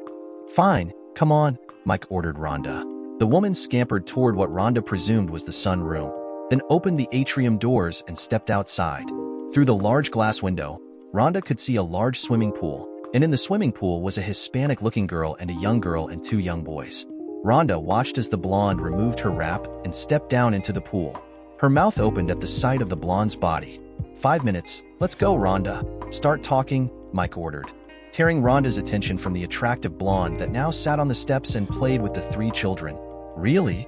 Fine, come on, Mike ordered Rhonda. The woman scampered toward what Rhonda presumed was the sunroom, then opened the atrium doors and stepped outside. Through the large glass window, Rhonda could see a large swimming pool, and in the swimming pool was a Hispanic-looking girl and a young girl and 2 young boys. Rhonda watched as the blonde removed her wrap and stepped down into the pool. Her mouth opened at the sight of the blonde's body. 5 minutes. Let's go, Rhonda. Start talking, Mike ordered, tearing Rhonda's attention from the attractive blonde that now sat on the steps and played with the 3 children. Really?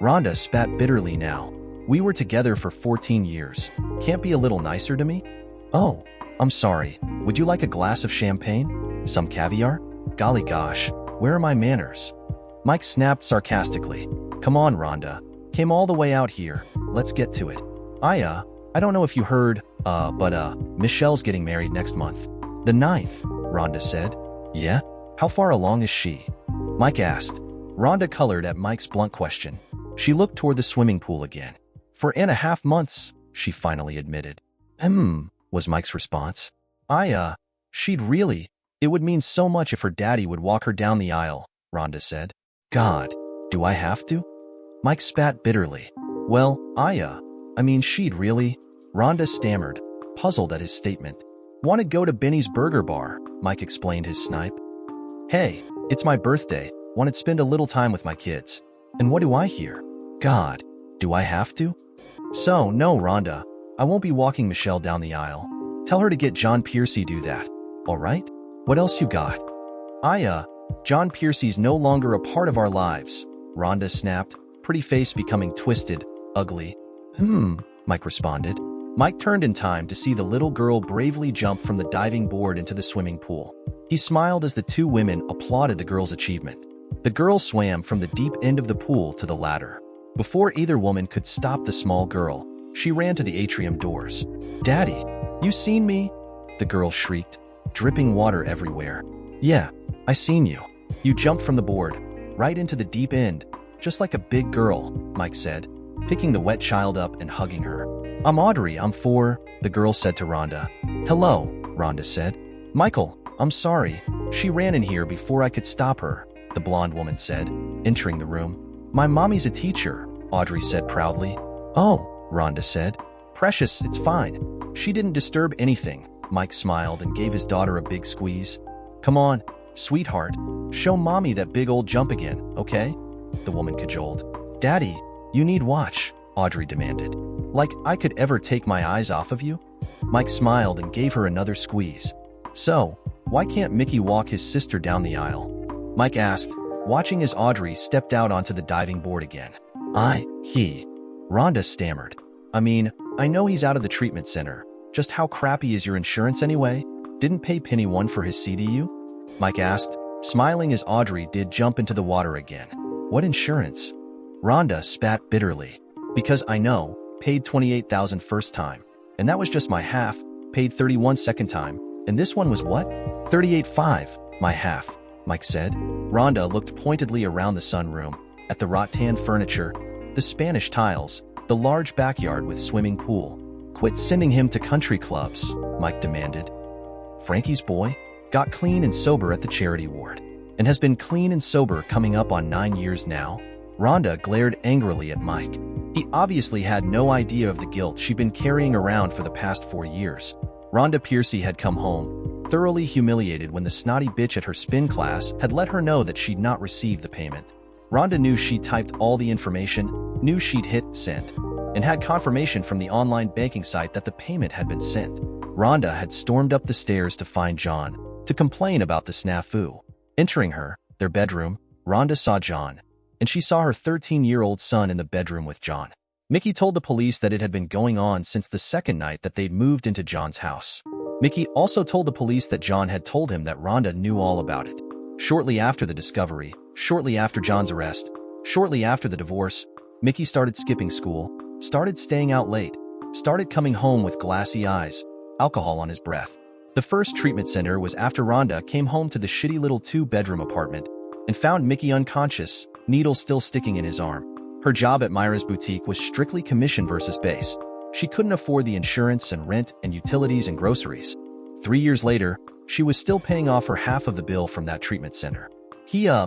Rhonda spat bitterly now. We were together for 14 years. Can't be a little nicer to me? Oh, I'm sorry. Would you like a glass of champagne? Some caviar? Golly gosh, where are my manners? Mike snapped sarcastically. Come on, Rhonda. Came all the way out here. Let's get to it. I don't know if you heard, but Michelle's getting married next month. The 9th, Rhonda said. Yeah? How far along is she? Mike asked. Rhonda colored at Mike's blunt question. She looked toward the swimming pool again. 4.5 months, she finally admitted. Was Mike's response. She'd really. It would mean so much if her daddy would walk her down the aisle, Rhonda said. God, do I have to? Mike spat bitterly. Well, she'd really. Rhonda stammered, puzzled at his statement. Want to go to Benny's Burger Bar, Mike explained his snipe. Hey, it's my birthday. Wanted to spend a little time with my kids. And what do I hear? God, do I have to? So, no, Rhonda. I won't be walking Michelle down the aisle. Tell her to get John Piercy do that. All right? What else you got? John Piercy's no longer a part of our lives, Rhonda snapped, pretty face becoming twisted, ugly. Mike responded. Mike turned in time to see the little girl bravely jump from the diving board into the swimming pool. He smiled as the 2 women applauded the girl's achievement. The girl swam from the deep end of the pool to the ladder. Before either woman could stop the small girl, she ran to the atrium doors. Daddy, you seen me? The girl shrieked, dripping water everywhere. Yeah, I seen you. You jumped from the board, right into the deep end, just like a big girl, Mike said, picking the wet child up and hugging her. I'm Audrey, I'm 4, the girl said to Rhonda. Hello, Rhonda said. Michael, I'm sorry. She ran in here before I could stop her, the blonde woman said, entering the room. My mommy's a teacher, Audrey said proudly. Oh, Rhonda said. Precious, it's fine. She didn't disturb anything. Mike smiled and gave his daughter a big squeeze. Come on, sweetheart. Show mommy that big old jump again, okay? The woman cajoled. Daddy, you need watch, Audrey demanded. Like I could ever take my eyes off of you? Mike smiled and gave her another squeeze. So, why can't Mickey walk his sister down the aisle? Mike asked, watching as Audrey stepped out onto the diving board again. Rhonda stammered. I know he's out of the treatment center. Just how crappy is your insurance anyway? Didn't pay penny one for his CDU? Mike asked, smiling as Audrey did jump into the water again. What insurance? Rhonda spat bitterly. Because I know, paid $28,000 first time. And that was just my half, paid $31,000 second time. And this one was what? $38,500, my half, Mike said. Rhonda looked pointedly around the sunroom, at the rattan furniture, the Spanish tiles, the large backyard with swimming pool. Quit sending him to country clubs, Mike demanded. Frankie's boy got clean and sober at the charity ward and has been clean and sober coming up on 9 years now. Rhonda glared angrily at Mike. He obviously had no idea of the guilt she'd been carrying around for the past 4 years. Rhonda Piercy had come home, thoroughly humiliated when the snotty bitch at her spin class had let her know that she'd not received the payment. Rhonda knew she'd typed all the information, knew she'd hit send, and had confirmation from the online banking site that the payment had been sent. Rhonda had stormed up the stairs to find John, to complain about the snafu. Entering their bedroom, Rhonda saw John, and she saw her 13-year-old son in the bedroom with John. Mickey told the police that it had been going on since the second night that they'd moved into John's house. Mickey also told the police that John had told him that Rhonda knew all about it. Shortly after the discovery, shortly after John's arrest, shortly after the divorce, Mickey started skipping school, started staying out late, started coming home with glassy eyes, alcohol on his breath. The first treatment center was after Rhonda came home to the shitty little 2-bedroom apartment and found Mickey unconscious, needle still sticking in his arm. Her job at Myra's boutique was strictly commission versus base. She couldn't afford the insurance and rent and utilities and groceries. 3 years later, she was still paying off her half of the bill from that treatment center.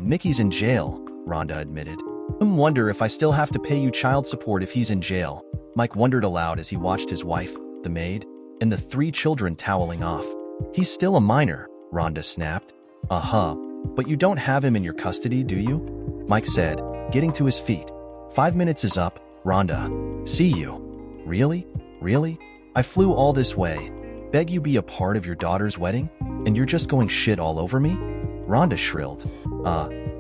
Mickey's in jail, Rhonda admitted. Wonder if I still have to pay you child support if he's in jail, Mike wondered aloud as he watched his wife, the maid, and the 3 children toweling off. He's still a minor, Rhonda snapped. But you don't have him in your custody, do you? Mike said, getting to his feet. 5 minutes is up, Rhonda. See you. Really? Really? I flew all this way. Beg you be a part of your daughter's wedding? And you're just going shit all over me? Rhonda shrilled.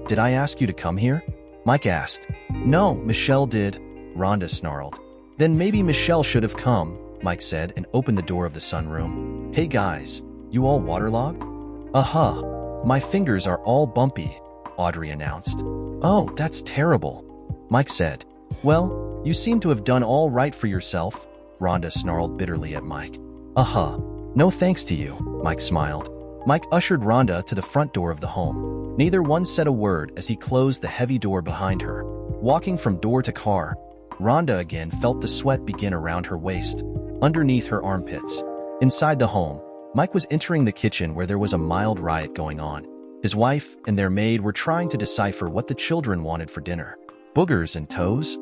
Did I ask you to come here? Mike asked. No, Michelle did, Rhonda snarled. Then maybe Michelle should have come, Mike said and opened the door of the sunroom. Hey guys, you all waterlogged? My fingers are all bumpy, Audrey announced. Oh, that's terrible, Mike said. Well, you seem to have done all right for yourself, Rhonda snarled bitterly at Mike. No thanks to you, Mike smiled. Mike ushered Rhonda to the front door of the home. Neither one said a word as he closed the heavy door behind her. Walking from door to car, Rhonda again felt the sweat begin around her waist, underneath her armpits. Inside the home, Mike was entering the kitchen where there was a mild riot going on. His wife and their maid were trying to decipher what the children wanted for dinner. Boogers and toes?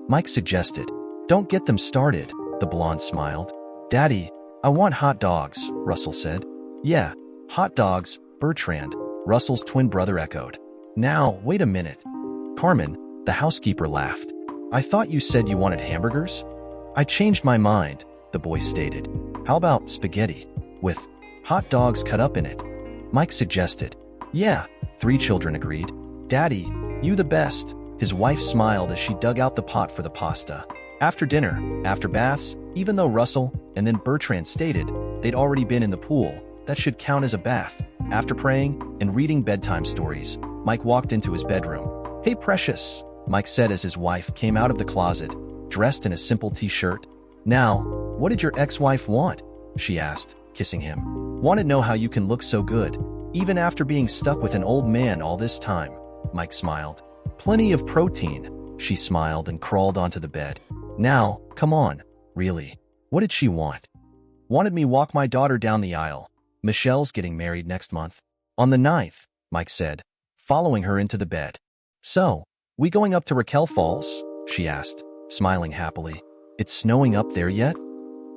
Mike suggested. Don't get them started, the blonde smiled. Daddy, I want hot dogs, Russell said. Yeah, hot dogs, Bertrand, Russell's twin brother echoed. Now, wait a minute. Carmen, the housekeeper laughed. I thought you said you wanted hamburgers? I changed my mind, the boy stated. How about spaghetti, with hot dogs cut up in it? Mike suggested. Yeah, 3 children agreed. Daddy, you the best. His wife smiled as she dug out the pot for the pasta. After dinner, after baths, even though Russell and then Bertrand stated they'd already been in the pool, that should count as a bath. After praying and reading bedtime stories, Mike walked into his bedroom. Hey, precious, Mike said as his wife came out of the closet, dressed in a simple t-shirt. Now, what did your ex-wife want? She asked, kissing him. Want to know how you can look so good, even after being stuck with an old man all this time? Mike smiled. Plenty of protein, she smiled and crawled onto the bed. Now, come on, really. What did she want? Wanted me walk my daughter down the aisle. Michelle's getting married next month. On the 9th, Mike said, following her into the bed. So, we going up to Raquel Falls? She asked, smiling happily. It's snowing up there yet?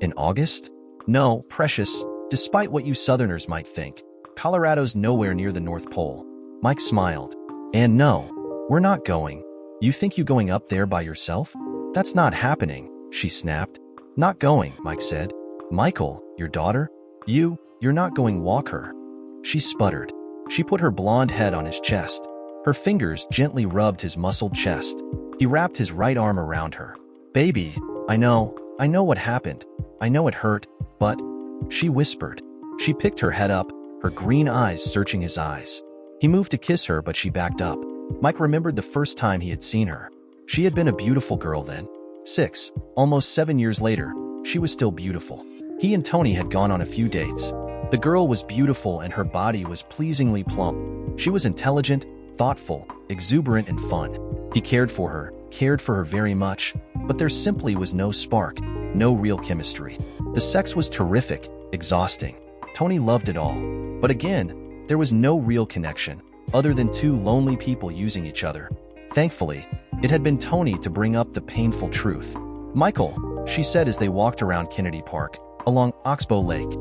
In August? No, precious, despite what you Southerners might think. Colorado's nowhere near the North Pole. Mike smiled. And no, we're not going. You think you going up there by yourself? That's not happening, she snapped. Not going, Mike said. Michael, your daughter? You're not going walk her. She sputtered. She put her blonde head on his chest. Her fingers gently rubbed his muscled chest. He wrapped his right arm around her. Baby, I know what happened. I know it hurt, but, she whispered. She picked her head up, her green eyes searching his eyes. He moved to kiss her, but she backed up. Mike remembered the first time he had seen her. She had been a beautiful girl then. 6, almost 7 years later, she was still beautiful. He and Tony had gone on a few dates. The girl was beautiful and her body was pleasingly plump. She was intelligent, thoughtful, exuberant, and fun. He cared for her very much, but there simply was no spark, no real chemistry. The sex was terrific, exhausting. Tony loved it all. But again, there was no real connection, other than 2 lonely people using each other. Thankfully, it had been Tony to bring up the painful truth. Michael, she said as they walked around Kennedy Park, along Oxbow Lake.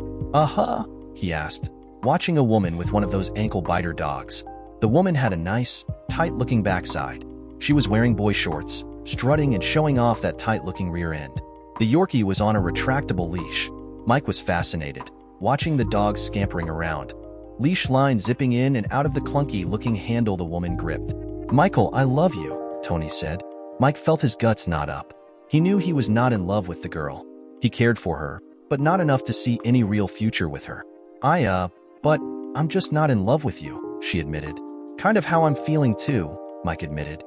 He asked, watching a woman with one of those ankle-biter dogs. The woman had a nice, tight-looking backside. She was wearing boy shorts, strutting and showing off that tight-looking rear end. The Yorkie was on a retractable leash. Mike was fascinated, watching the dog scampering around. Leash line zipping in and out of the clunky-looking handle the woman gripped. Michael, I love you, Tony said. Mike felt his guts knot up. He knew he was not in love with the girl. He cared for her, but not enough to see any real future with her. But I'm just not in love with you, she admitted. Kind of how I'm feeling too, Mike admitted.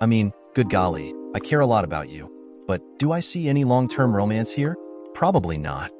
I mean, good golly, I care a lot about you. But do I see any long-term romance here? Probably not.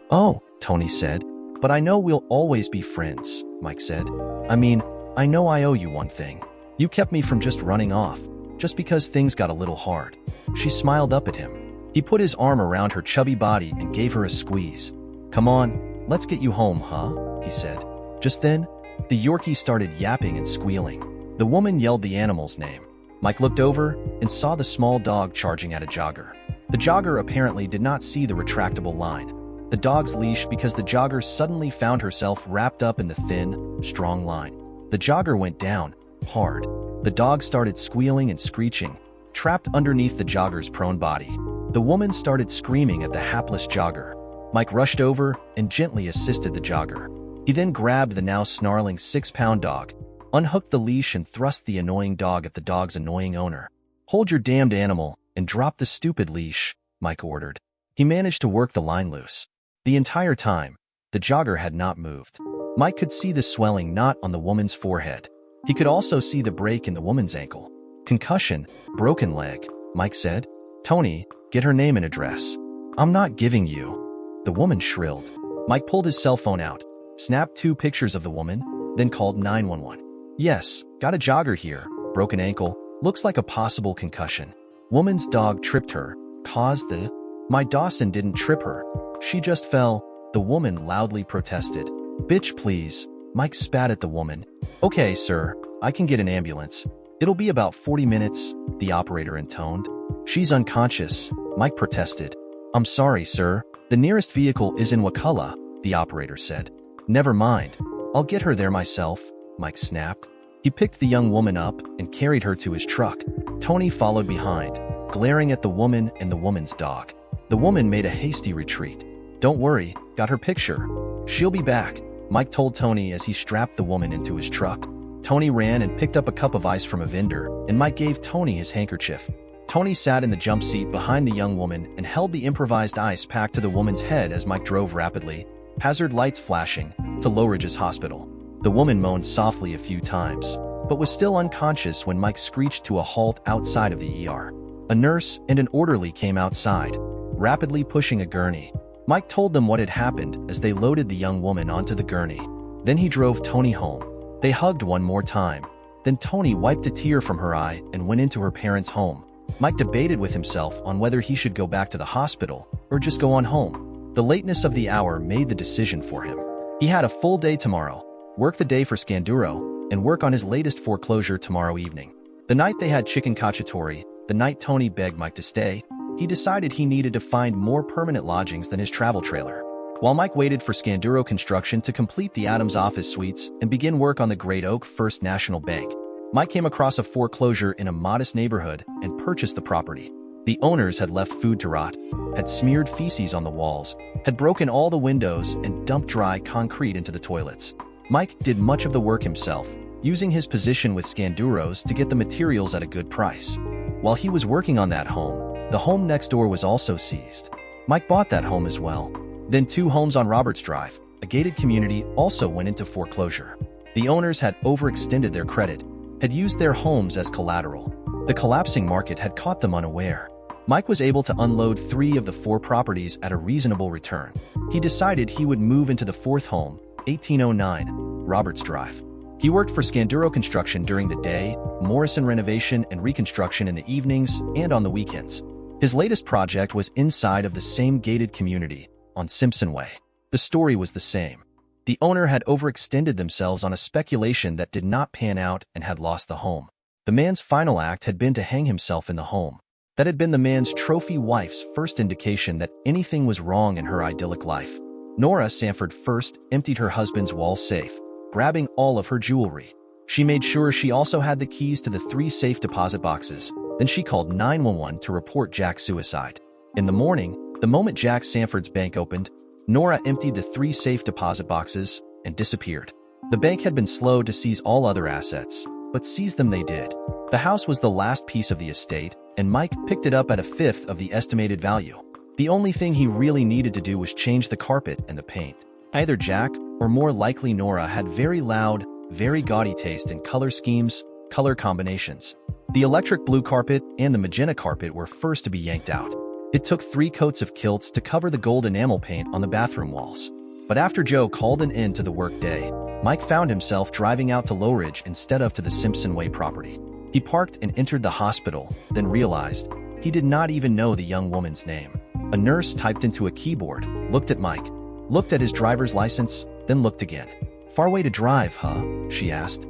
Oh, Tony said. But I know we'll always be friends, Mike said. I mean, I know I owe you one thing. You kept me from just running off, just because things got a little hard. She smiled up at him. He put his arm around her chubby body and gave her a squeeze. Come on, let's get you home, huh? He said. Just then, the Yorkie started yapping and squealing. The woman yelled the animal's name. Mike looked over and saw the small dog charging at a jogger. The jogger apparently did not see the retractable line, the dog's leash, because the jogger suddenly found herself wrapped up in the thin, strong line. The jogger went down, hard. The dog started squealing and screeching, trapped underneath the jogger's prone body. The woman started screaming at the hapless jogger. Mike rushed over and gently assisted the jogger. He then grabbed the now snarling 6-pound dog, unhooked the leash and thrust the annoying dog at the dog's annoying owner. "Hold your damned animal and drop the stupid leash," Mike ordered. He managed to work the line loose. The entire time, the jogger had not moved. Mike could see the swelling knot on the woman's forehead. He could also see the break in the woman's ankle. "Concussion, broken leg," Mike said. "Tony, get her name and address." "I'm not giving you," the woman shrilled. Mike pulled his cell phone out, snapped 2 pictures of the woman, then called 911. "Yes, got a jogger here. Broken ankle. Looks like a possible concussion. Woman's dog tripped her. Caused the..." "My Dawson didn't trip her. She just fell," the woman loudly protested. "Bitch, please." Mike spat at the woman. "Okay, sir, I can get an ambulance. It'll be about 40 minutes, the operator intoned. "She's unconscious," Mike protested. "I'm sorry, sir. The nearest vehicle is in Wakulla," the operator said. "Never mind. I'll get her there myself," Mike snapped. He picked the young woman up and carried her to his truck. Tony followed behind, glaring at the woman and the woman's dog. The woman made a hasty retreat. "Don't worry, got her picture. She'll be back," Mike told Tony as he strapped the woman into his truck. Tony ran and picked up a cup of ice from a vendor, and Mike gave Tony his handkerchief. Tony sat in the jump seat behind the young woman and held the improvised ice pack to the woman's head as Mike drove rapidly, hazard lights flashing, to Low Ridge's hospital. The woman moaned softly a few times, but was still unconscious when Mike screeched to a halt outside of the ER. A nurse and an orderly came outside, rapidly pushing a gurney. Mike told them what had happened as they loaded the young woman onto the gurney. Then he drove Tony home. They hugged one more time. Then Tony wiped a tear from her eye and went into her parents' home. Mike debated with himself on whether he should go back to the hospital or just go on home. The lateness of the hour made the decision for him. He had a full day tomorrow, work the day for Scanduro, and work on his latest foreclosure tomorrow evening. The night they had chicken cacciatore, the night Tony begged Mike to stay, he decided he needed to find more permanent lodgings than his travel trailer. While Mike waited for Scanduro Construction to complete the Adams office suites and begin work on the Great Oak First National Bank, Mike came across a foreclosure in a modest neighborhood and purchased the property. The owners had left food to rot, had smeared feces on the walls, had broken all the windows and dumped dry concrete into the toilets. Mike did much of the work himself, using his position with Scanduros to get the materials at a good price. While he was working on that home, the home next door was also seized. Mike bought that home as well. Then 2 homes on Roberts Drive, a gated community, also went into foreclosure. The owners had overextended their credit, had used their homes as collateral. The collapsing market had caught them unaware. Mike was able to unload 3 of the 4 properties at a reasonable return. He decided he would move into the 4th home, 1809, Roberts Drive. He worked for Scanduro Construction during the day, Morrison Renovation and Reconstruction in the evenings, and on the weekends. His latest project was inside of the same gated community, on Simpson Way. The story was the same. The owner had overextended themselves on a speculation that did not pan out and had lost the home. The man's final act had been to hang himself in the home. That had been the man's trophy wife's first indication that anything was wrong in her idyllic life. Nora Sanford first emptied her husband's wall safe, grabbing all of her jewelry. She made sure she also had the keys to the 3 safe deposit boxes. Then she called 911 to report Jack's suicide. In the morning, the moment Jack Sanford's bank opened, Nora emptied the 3 safe deposit boxes and disappeared. The bank had been slow to seize all other assets, but seize them they did. The house was the last piece of the estate, and Mike picked it up at a 1/5 of the estimated value. The only thing he really needed to do was change the carpet and the paint. Either Jack, or more likely Nora, had very loud, very gaudy taste in color schemes, color combinations. The electric blue carpet and the magenta carpet were first to be yanked out. It took 3 coats of kilts to cover the gold enamel paint on the bathroom walls. But after Joe called an end to the work day, Mike found himself driving out to Low Ridge instead of to the Simpson Way property. He parked and entered the hospital, then realized he did not even know the young woman's name. A nurse typed into a keyboard, looked at Mike, looked at his driver's license, then looked again. "Far way to drive, huh?" she asked.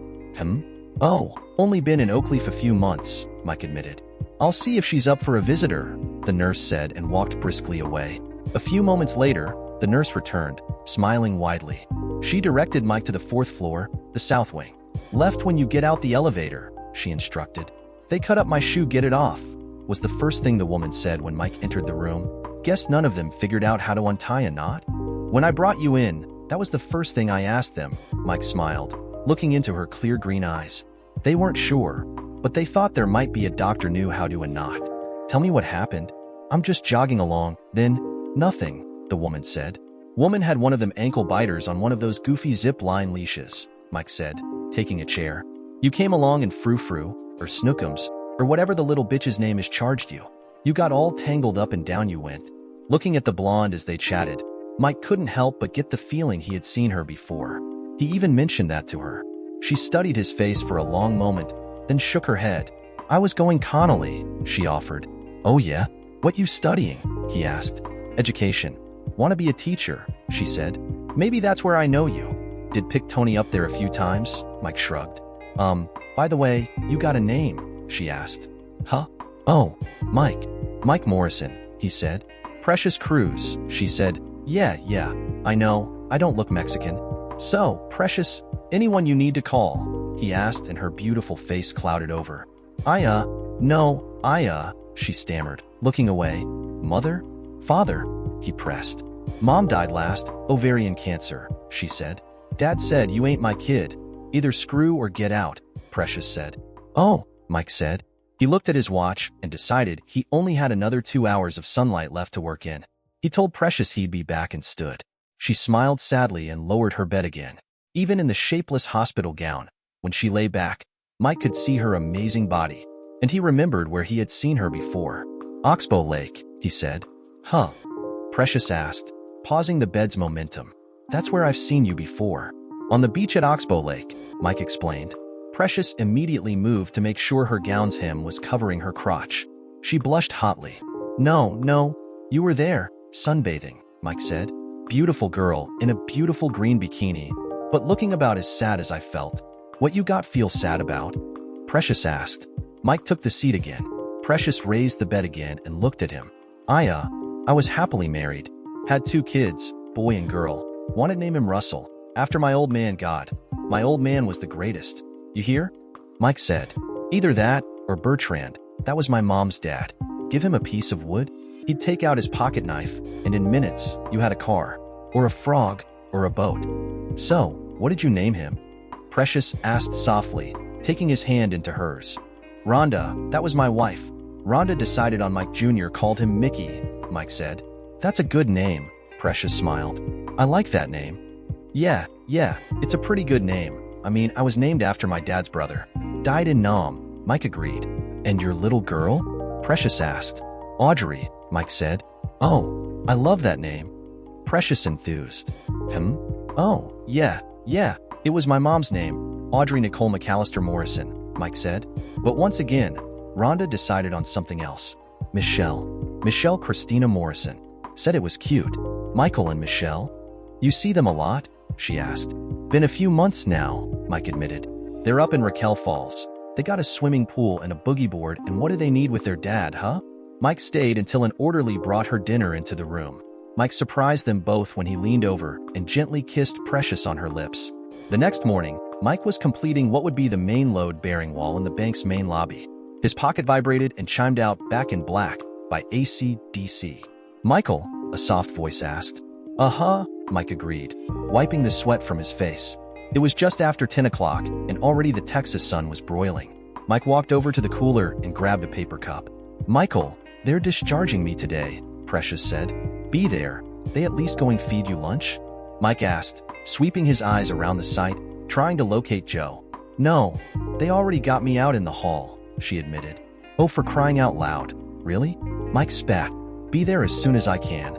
"Oh, only been in Oakleaf a few months," Mike admitted. "I'll see if she's up for a visitor," the nurse said and walked briskly away. A few moments later, the nurse returned, smiling widely. She directed Mike to the 4th floor, the south wing. "Left when you get out the elevator," she instructed. They cut up my shoe, get it off, was the first thing the woman said when Mike entered the room. Guess none of them figured out how to untie a knot? When I brought you in, that was the first thing I asked them, Mike smiled, looking into her clear green eyes. They weren't sure, but they thought there might be a doctor knew how to a knot. Tell me what happened. I'm just jogging along. Then, nothing, the woman said. Woman had one of them ankle biters on one of those goofy zip line leashes, Mike said, taking a chair. You came along and frou-frou, or snookums, or whatever the little bitch's name is charged you. You got all tangled up and down you went. Looking at the blonde as they chatted, Mike couldn't help but get the feeling he had seen her before. He even mentioned that to her. She studied his face for a long moment, then shook her head. I was going Connolly, she offered. Oh yeah? What you studying? He asked. Education. Want to be a teacher, she said. Maybe that's where I know you. Did pick Tony up there a few times? Mike shrugged. By the way, you got a name, she asked. Huh? Oh, Mike. Mike Morrison, he said. Precious Cruz, she said. Yeah, I know, I don't look Mexican. So, Precious, anyone you need to call? He asked, and her beautiful face clouded over. No, she stammered, looking away. Mother? Father? He pressed. Mom died last, ovarian cancer, she said. Dad said you ain't my kid. Either screw or get out, Precious said. Oh, Mike said. He looked at his watch and decided he only had another 2 hours of sunlight left to work in. He told Precious he'd be back and stood. She smiled sadly and lowered her bed again. Even in the shapeless hospital gown, when she lay back, Mike could see her amazing body, and he remembered where he had seen her before. Oxbow Lake, he said. Huh? Precious asked, pausing the bed's momentum. That's where I've seen you before. On the beach at Oxbow Lake, Mike explained. Precious immediately moved to make sure her gown's hem was covering her crotch. She blushed hotly. No, you were there, sunbathing, Mike said. Beautiful girl in a beautiful green bikini, but looking about as sad as I felt. What you got feel sad about? Precious asked. Mike took the seat again. Precious raised the bed again and looked at him. I was happily married. Had 2 kids, boy and girl. Wanted to name him Russell, after my old man God. My old man was the greatest. You hear? Mike said. Either that or Bertrand. That was my mom's dad. Give him a piece of wood? He'd take out his pocket knife, and in minutes, you had a car, or a frog, or a boat. So, what did you name him? Precious asked softly, taking his hand into hers. Rhonda, that was my wife. Rhonda decided on Mike Jr. called him Mickey, Mike said. That's a good name, Precious smiled. I like that name. Yeah, it's a pretty good name. I mean, I was named after my dad's brother. Died in Nam, Mike agreed. And your little girl? Precious asked. Audrey, Mike said. Oh, I love that name. Precious enthused. Oh, yeah, it was my mom's name, Audrey Nicole McAllister Morrison, Mike said. But once again, Rhonda decided on something else. Michelle Christina Morrison. Said it was cute. Michael and Michelle? You see them a lot? She asked. Been a few months now, Mike admitted. They're up in Raquel Falls. They got a swimming pool and a boogie board, and what do they need with their dad, huh? Mike stayed until an orderly brought her dinner into the room. Mike surprised them both when he leaned over and gently kissed Precious on her lips. The next morning, Mike was completing what would be the main load-bearing wall in the bank's main lobby. His pocket vibrated and chimed out Back in Black by AC/DC. Michael, a soft voice asked. Uh-huh, Mike agreed, wiping the sweat from his face. It was just after 10 o'clock, and already the Texas sun was broiling. Mike walked over to the cooler and grabbed a paper cup. Michael, they're discharging me today, Precious said. Be there. They at least going feed you lunch? Mike asked, sweeping his eyes around the site, trying to locate Joe. No, they already got me out in the hall, she admitted. Oh, for crying out loud. Really? Mike spat. Be there as soon as I can.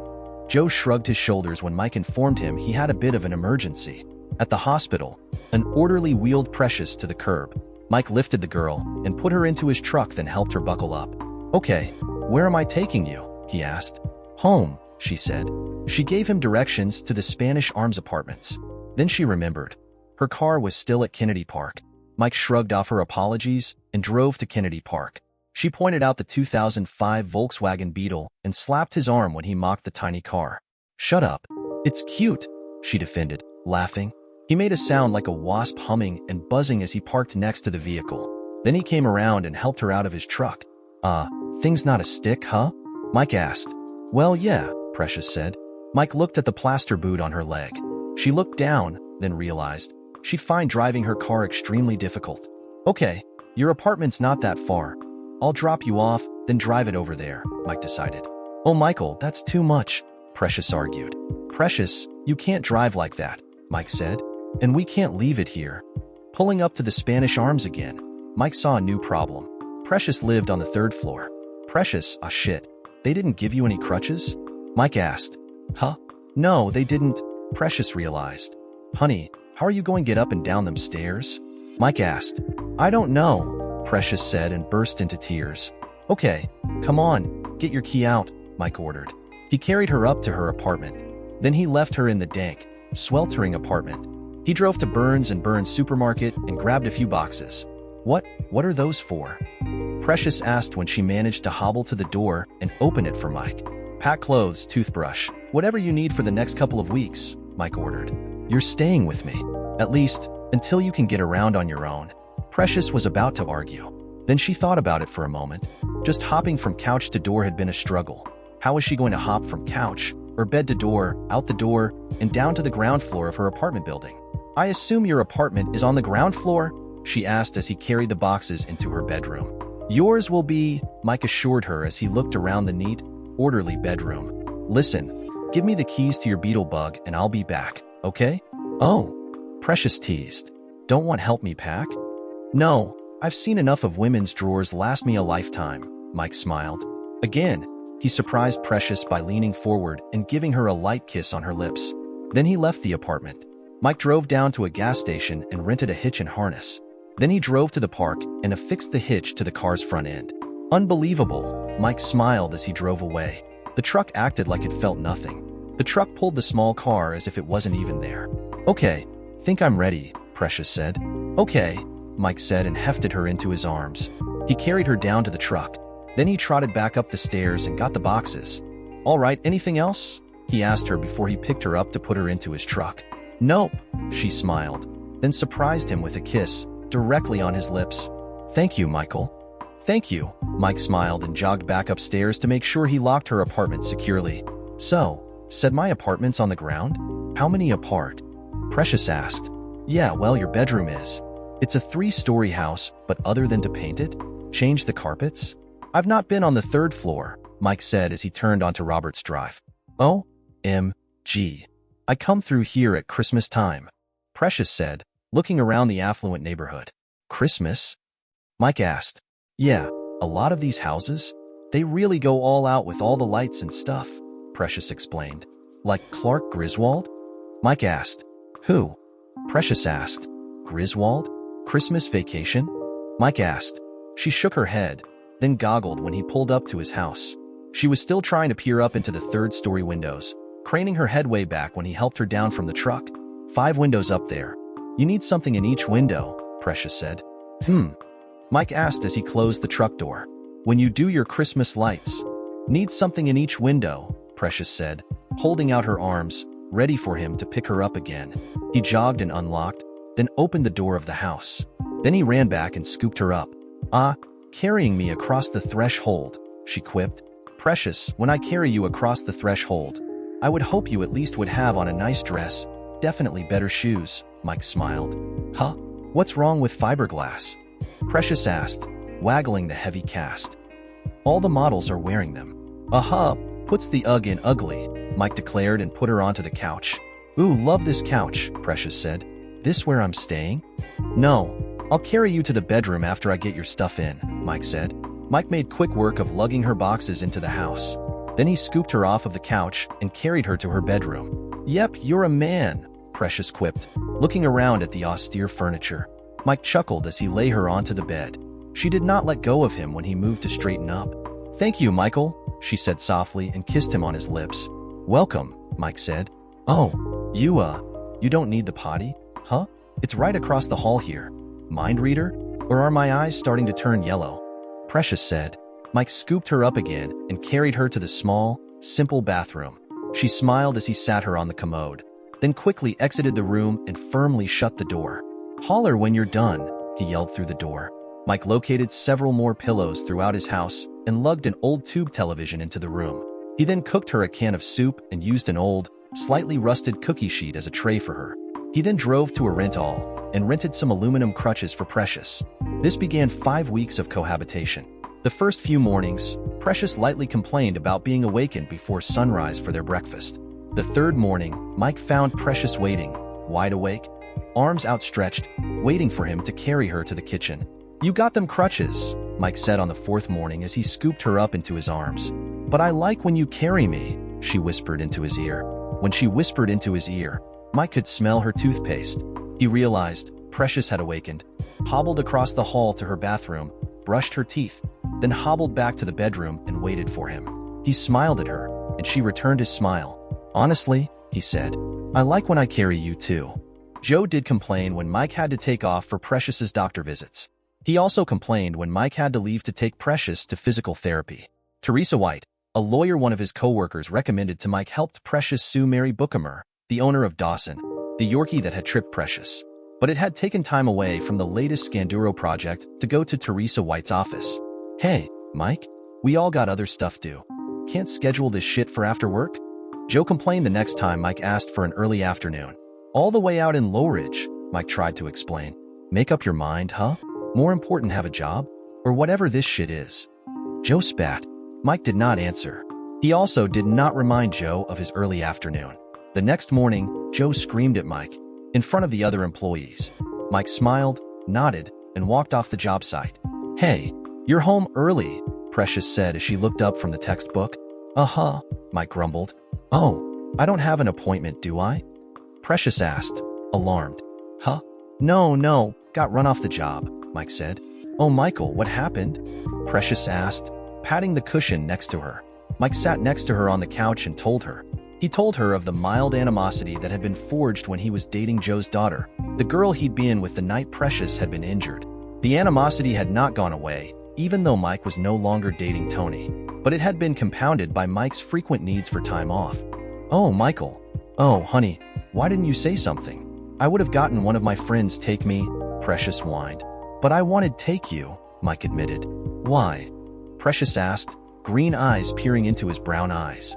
Joe shrugged his shoulders when Mike informed him he had a bit of an emergency. At the hospital, an orderly wheeled Precious to the curb. Mike lifted the girl and put her into his truck, then helped her buckle up. Okay, where am I taking you? He asked. Home, she said. She gave him directions to the Spanish Arms Apartments. Then she remembered. Her car was still at Kennedy Park. Mike shrugged off her apologies and drove to Kennedy Park. She pointed out the 2005 Volkswagen Beetle and slapped his arm when he mocked the tiny car. Shut up. It's cute, she defended, laughing. He made a sound like a wasp humming and buzzing as he parked next to the vehicle. Then he came around and helped her out of his truck. Thing's not a stick, huh? Mike asked. Well, yeah, Precious said. Mike looked at the plaster boot on her leg. She looked down, then realized she'd find driving her car extremely difficult. Okay, your apartment's not that far. I'll drop you off, then drive it over there, Mike decided. Oh, Michael, that's too much, Precious argued. Precious, you can't drive like that, Mike said. And we can't leave it here. Pulling up to the Spanish Arms again, Mike saw a new problem. Precious lived on the 3rd floor. Precious, shit. They didn't give you any crutches? Mike asked. Huh? No, they didn't, Precious realized. Honey, how are you going to get up and down them stairs? Mike asked. I don't know, Precious said and burst into tears. Okay, come on, get your key out, Mike ordered. He carried her up to her apartment. Then he left her in the dank, sweltering apartment. He drove to Burns & Burns supermarket and grabbed a few boxes. What are those for? Precious asked when she managed to hobble to the door and open it for Mike. Pack clothes, toothbrush, whatever you need for the next couple of weeks, Mike ordered. You're staying with me, at least until you can get around on your own. Precious was about to argue. Then she thought about it for a moment. Just hopping from couch to door had been a struggle. How was she going to hop from couch, or bed to door, out the door, and down to the ground floor of her apartment building? I assume your apartment is on the ground floor? She asked as he carried the boxes into her bedroom. Yours will be, Mike assured her as he looked around the neat, orderly bedroom. Listen, give me the keys to your beetle bug and I'll be back, okay? Oh, Precious teased. Don't want help me pack? No, I've seen enough of women's drawers last me a lifetime, Mike smiled. Again, he surprised Precious by leaning forward and giving her a light kiss on her lips. Then he left the apartment. Mike drove down to a gas station and rented a hitch and harness. Then he drove to the park and affixed the hitch to the car's front end. Unbelievable, Mike smiled as he drove away. The truck acted like it felt nothing. The truck pulled the small car as if it wasn't even there. Okay, think I'm ready, Precious said. Okay, Mike said and hefted her into his arms. He carried her down to the truck. Then he trotted back up the stairs and got the boxes. All right, anything else? He asked her before he picked her up to put her into his truck. Nope, she smiled, then surprised him with a kiss directly on his lips. Thank you, Michael. Thank you, Mike smiled and jogged back upstairs to make sure he locked her apartment securely. So, said my apartment's on the ground? How many apart? Precious asked. Yeah, well, your bedroom is. It's a 3-story house, but other than to paint it, change the carpets? I've not been on the 3rd floor, Mike said as he turned onto Roberts Drive. O.M.G. I come through here at Christmas time, Precious said, looking around the affluent neighborhood. Christmas? Mike asked. Yeah, a lot of these houses, they really go all out with all the lights and stuff, Precious explained. Like Clark Griswold? Mike asked. Who? Precious asked. Griswold? Christmas Vacation? Mike asked. She shook her head, then goggled when he pulled up to his house. She was still trying to peer up into the 3rd-story windows, craning her head way back when he helped her down from the truck. 5 windows up there. You need something in each window, Precious said. Mike asked as he closed the truck door. When you do your Christmas lights, need something in each window, Precious said, holding out her arms, ready for him to pick her up again. He jogged and unlocked, then opened the door of the house. Then he ran back and scooped her up. Carrying me across the threshold, she quipped. Precious, when I carry you across the threshold, I would hope you at least would have on a nice dress, definitely better shoes, Mike smiled. Huh? What's wrong with fiberglass? Precious asked, waggling the heavy cast. All the models are wearing them. Puts the UGG in ugly, Mike declared and put her onto the couch. Ooh, love this couch, Precious said. This where I'm staying? No, I'll carry you to the bedroom after I get your stuff in, Mike said. Mike made quick work of lugging her boxes into the house. Then he scooped her off of the couch and carried her to her bedroom. Yep, you're a man, Precious quipped, looking around at the austere furniture. Mike chuckled as he lay her onto the bed. She did not let go of him when he moved to straighten up. Thank you, Michael, she said softly and kissed him on his lips. Welcome, Mike said. Oh, you don't need the potty, huh? It's right across the hall here. Mind reader? Or are my eyes starting to turn yellow? Precious said. Mike scooped her up again and carried her to the small, simple bathroom. She smiled as he sat her on the commode, then quickly exited the room and firmly shut the door. Holler when you're done, he yelled through the door. Mike located several more pillows throughout his house and lugged an old tube television into the room. He then cooked her a can of soup and used an old, slightly rusted cookie sheet as a tray for her. He then drove to a rental and rented some aluminum crutches for Precious. This began 5 weeks of cohabitation. The first few mornings, Precious lightly complained about being awakened before sunrise for their breakfast. The third morning, Mike found Precious waiting, wide awake, arms outstretched, waiting for him to carry her to the kitchen. "You got them crutches," Mike said on the fourth morning as he scooped her up into his arms. "But I like when you carry me," she whispered into his ear. When she whispered into his ear, Mike could smell her toothpaste. He realized Precious had awakened, hobbled across the hall to her bathroom, brushed her teeth, then hobbled back to the bedroom and waited for him. He smiled at her, and she returned his smile. "Honestly," he said, "I like when I carry you too." Joe did complain when Mike had to take off for Precious's doctor visits. He also complained when Mike had to leave to take Precious to physical therapy. Teresa White, a lawyer one of his co-workers recommended to Mike, helped Precious sue Mary Bookamer, the owner of Dawson, the Yorkie that had tripped Precious. But it had taken time away from the latest Scanduro project to go to Teresa White's office. "Hey, Mike, we all got other stuff due. Can't schedule this shit for after work?" Joe complained the next time Mike asked for an early afternoon. "All the way out in Low Ridge," Mike tried to explain. "Make up your mind, huh? More important have a job? Or whatever this shit is." Joe spat. Mike did not answer. He also did not remind Joe of his early afternoon. The next morning, Joe screamed at Mike in front of the other employees. Mike smiled, nodded, and walked off the job site. "Hey, you're home early," Precious said as she looked up from the textbook. "Uh-huh," Mike grumbled. "Oh, I don't have an appointment, do I?" Precious asked, alarmed. "Huh? No, got run off the job," Mike said. "Oh, Michael, what happened?" Precious asked, patting the cushion next to her. Mike sat next to her on the couch and told her. He told her of the mild animosity that had been forged when he was dating Joe's daughter, the girl he'd been with the night Precious had been injured. The animosity had not gone away, even though Mike was no longer dating Tony, but it had been compounded by Mike's frequent needs for time off. "Oh, Michael. Oh, honey, why didn't you say something? I would have gotten one of my friends take me," Precious whined. "But I wanted take you," Mike admitted. "Why?" Precious asked, green eyes peering into his brown eyes.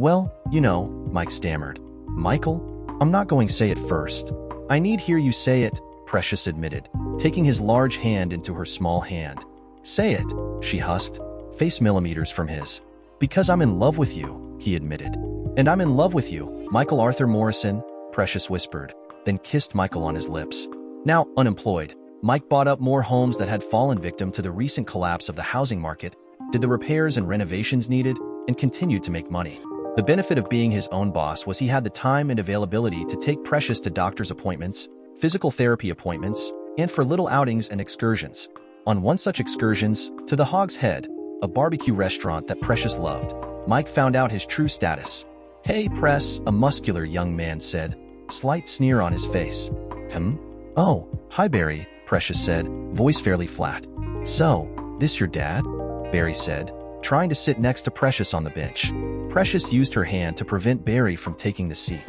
Well, you know," Mike stammered. "Michael, I'm not going to say it first. I need hear you say it," Precious admitted, taking his large hand into her small hand. "Say it," she husked, face millimeters from his. "Because I'm in love with you," he admitted. "And I'm in love with you, Michael Arthur Morrison," Precious whispered, then kissed Michael on his lips. Now unemployed, Mike bought up more homes that had fallen victim to the recent collapse of the housing market, did the repairs and renovations needed, and continued to make money. The benefit of being his own boss was he had the time and availability to take Precious to doctor's appointments, physical therapy appointments, and for little outings and excursions. On one such excursions, to the Hog's Head, a barbecue restaurant that Precious loved, Mike found out his true status. "Hey, Press," a muscular young man said, slight sneer on his face. "Oh, hi, Barry," Precious said, voice fairly flat. "So, this your dad?" Barry said, trying to sit next to Precious on the bench. Precious used her hand to prevent Barry from taking the seat.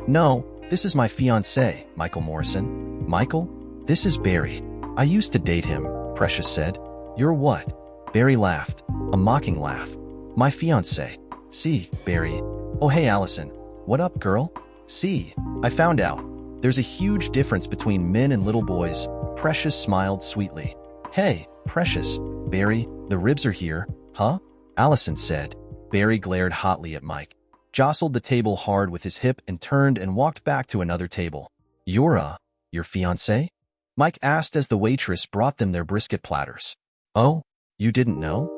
No, this is my fiancé, Michael Morrison." "Michael? This is Barry. I used to date him," Precious said. "You're what?" Barry laughed, a mocking laugh. "My fiancé. See, Barry. Oh, hey, Allison. What up, girl? See, I found out. There's a huge difference between men and little boys." Precious smiled sweetly. "Hey, Precious, Barry, the ribs are here, huh?" Allison said. Barry glared hotly at Mike, jostled the table hard with his hip and turned and walked back to another table. Your fiancé?" Mike asked as the waitress brought them their brisket platters. "Oh, you didn't know?"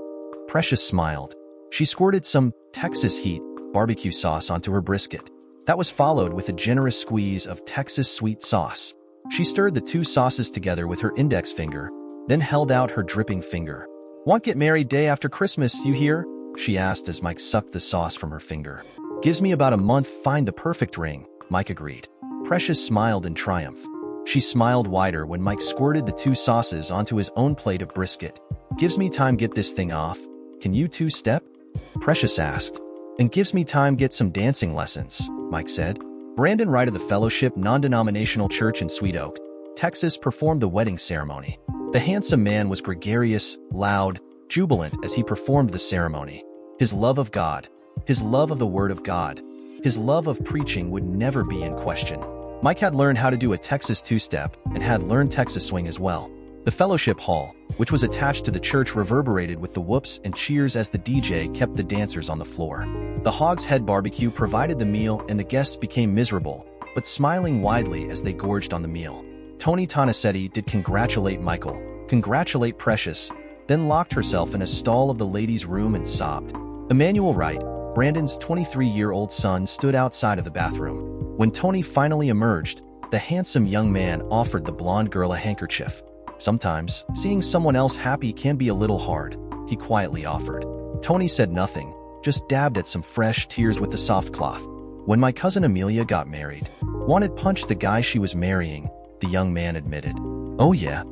Precious smiled. She squirted some Texas Heat barbecue sauce onto her brisket. That was followed with a generous squeeze of Texas sweet sauce. She stirred the two sauces together with her index finger, then held out her dripping finger. "Want get married day after Christmas, you hear?" she asked as Mike sucked the sauce from her finger. "Gives me about a month find the perfect ring," Mike agreed. Precious smiled in triumph. She smiled wider when Mike squirted the two sauces onto his own plate of brisket. "Gives me time get this thing off. Can you two step?" Precious asked. "And gives me time get some dancing lessons," Mike said. Brandon Wright of the Fellowship Non-Denominational Church in Sweet Oak, Texas performed the wedding ceremony. The handsome man was gregarious, loud, jubilant as he performed the ceremony. His love of God, his love of the Word of God, his love of preaching would never be in question. Mike had learned how to do a Texas two-step and had learned Texas swing as well. The fellowship hall, which was attached to the church, reverberated with the whoops and cheers as the DJ kept the dancers on the floor. The Hog's Head barbecue provided the meal and the guests became miserable, but smiling widely as they gorged on the meal. Tony Tonasetti did congratulate Michael, congratulate Precious, then locked herself in a stall of the ladies' room and sobbed. Emmanuel Wright, Brandon's 23-year-old son, stood outside of the bathroom. When Tony finally emerged, the handsome young man offered the blonde girl a handkerchief. Sometimes, seeing someone else happy can be a little hard, he quietly offered. Tony said nothing, just dabbed at some fresh tears with the soft cloth. When my cousin Amelia got married, wanted punched the guy she was marrying, the young man admitted. Oh yeah?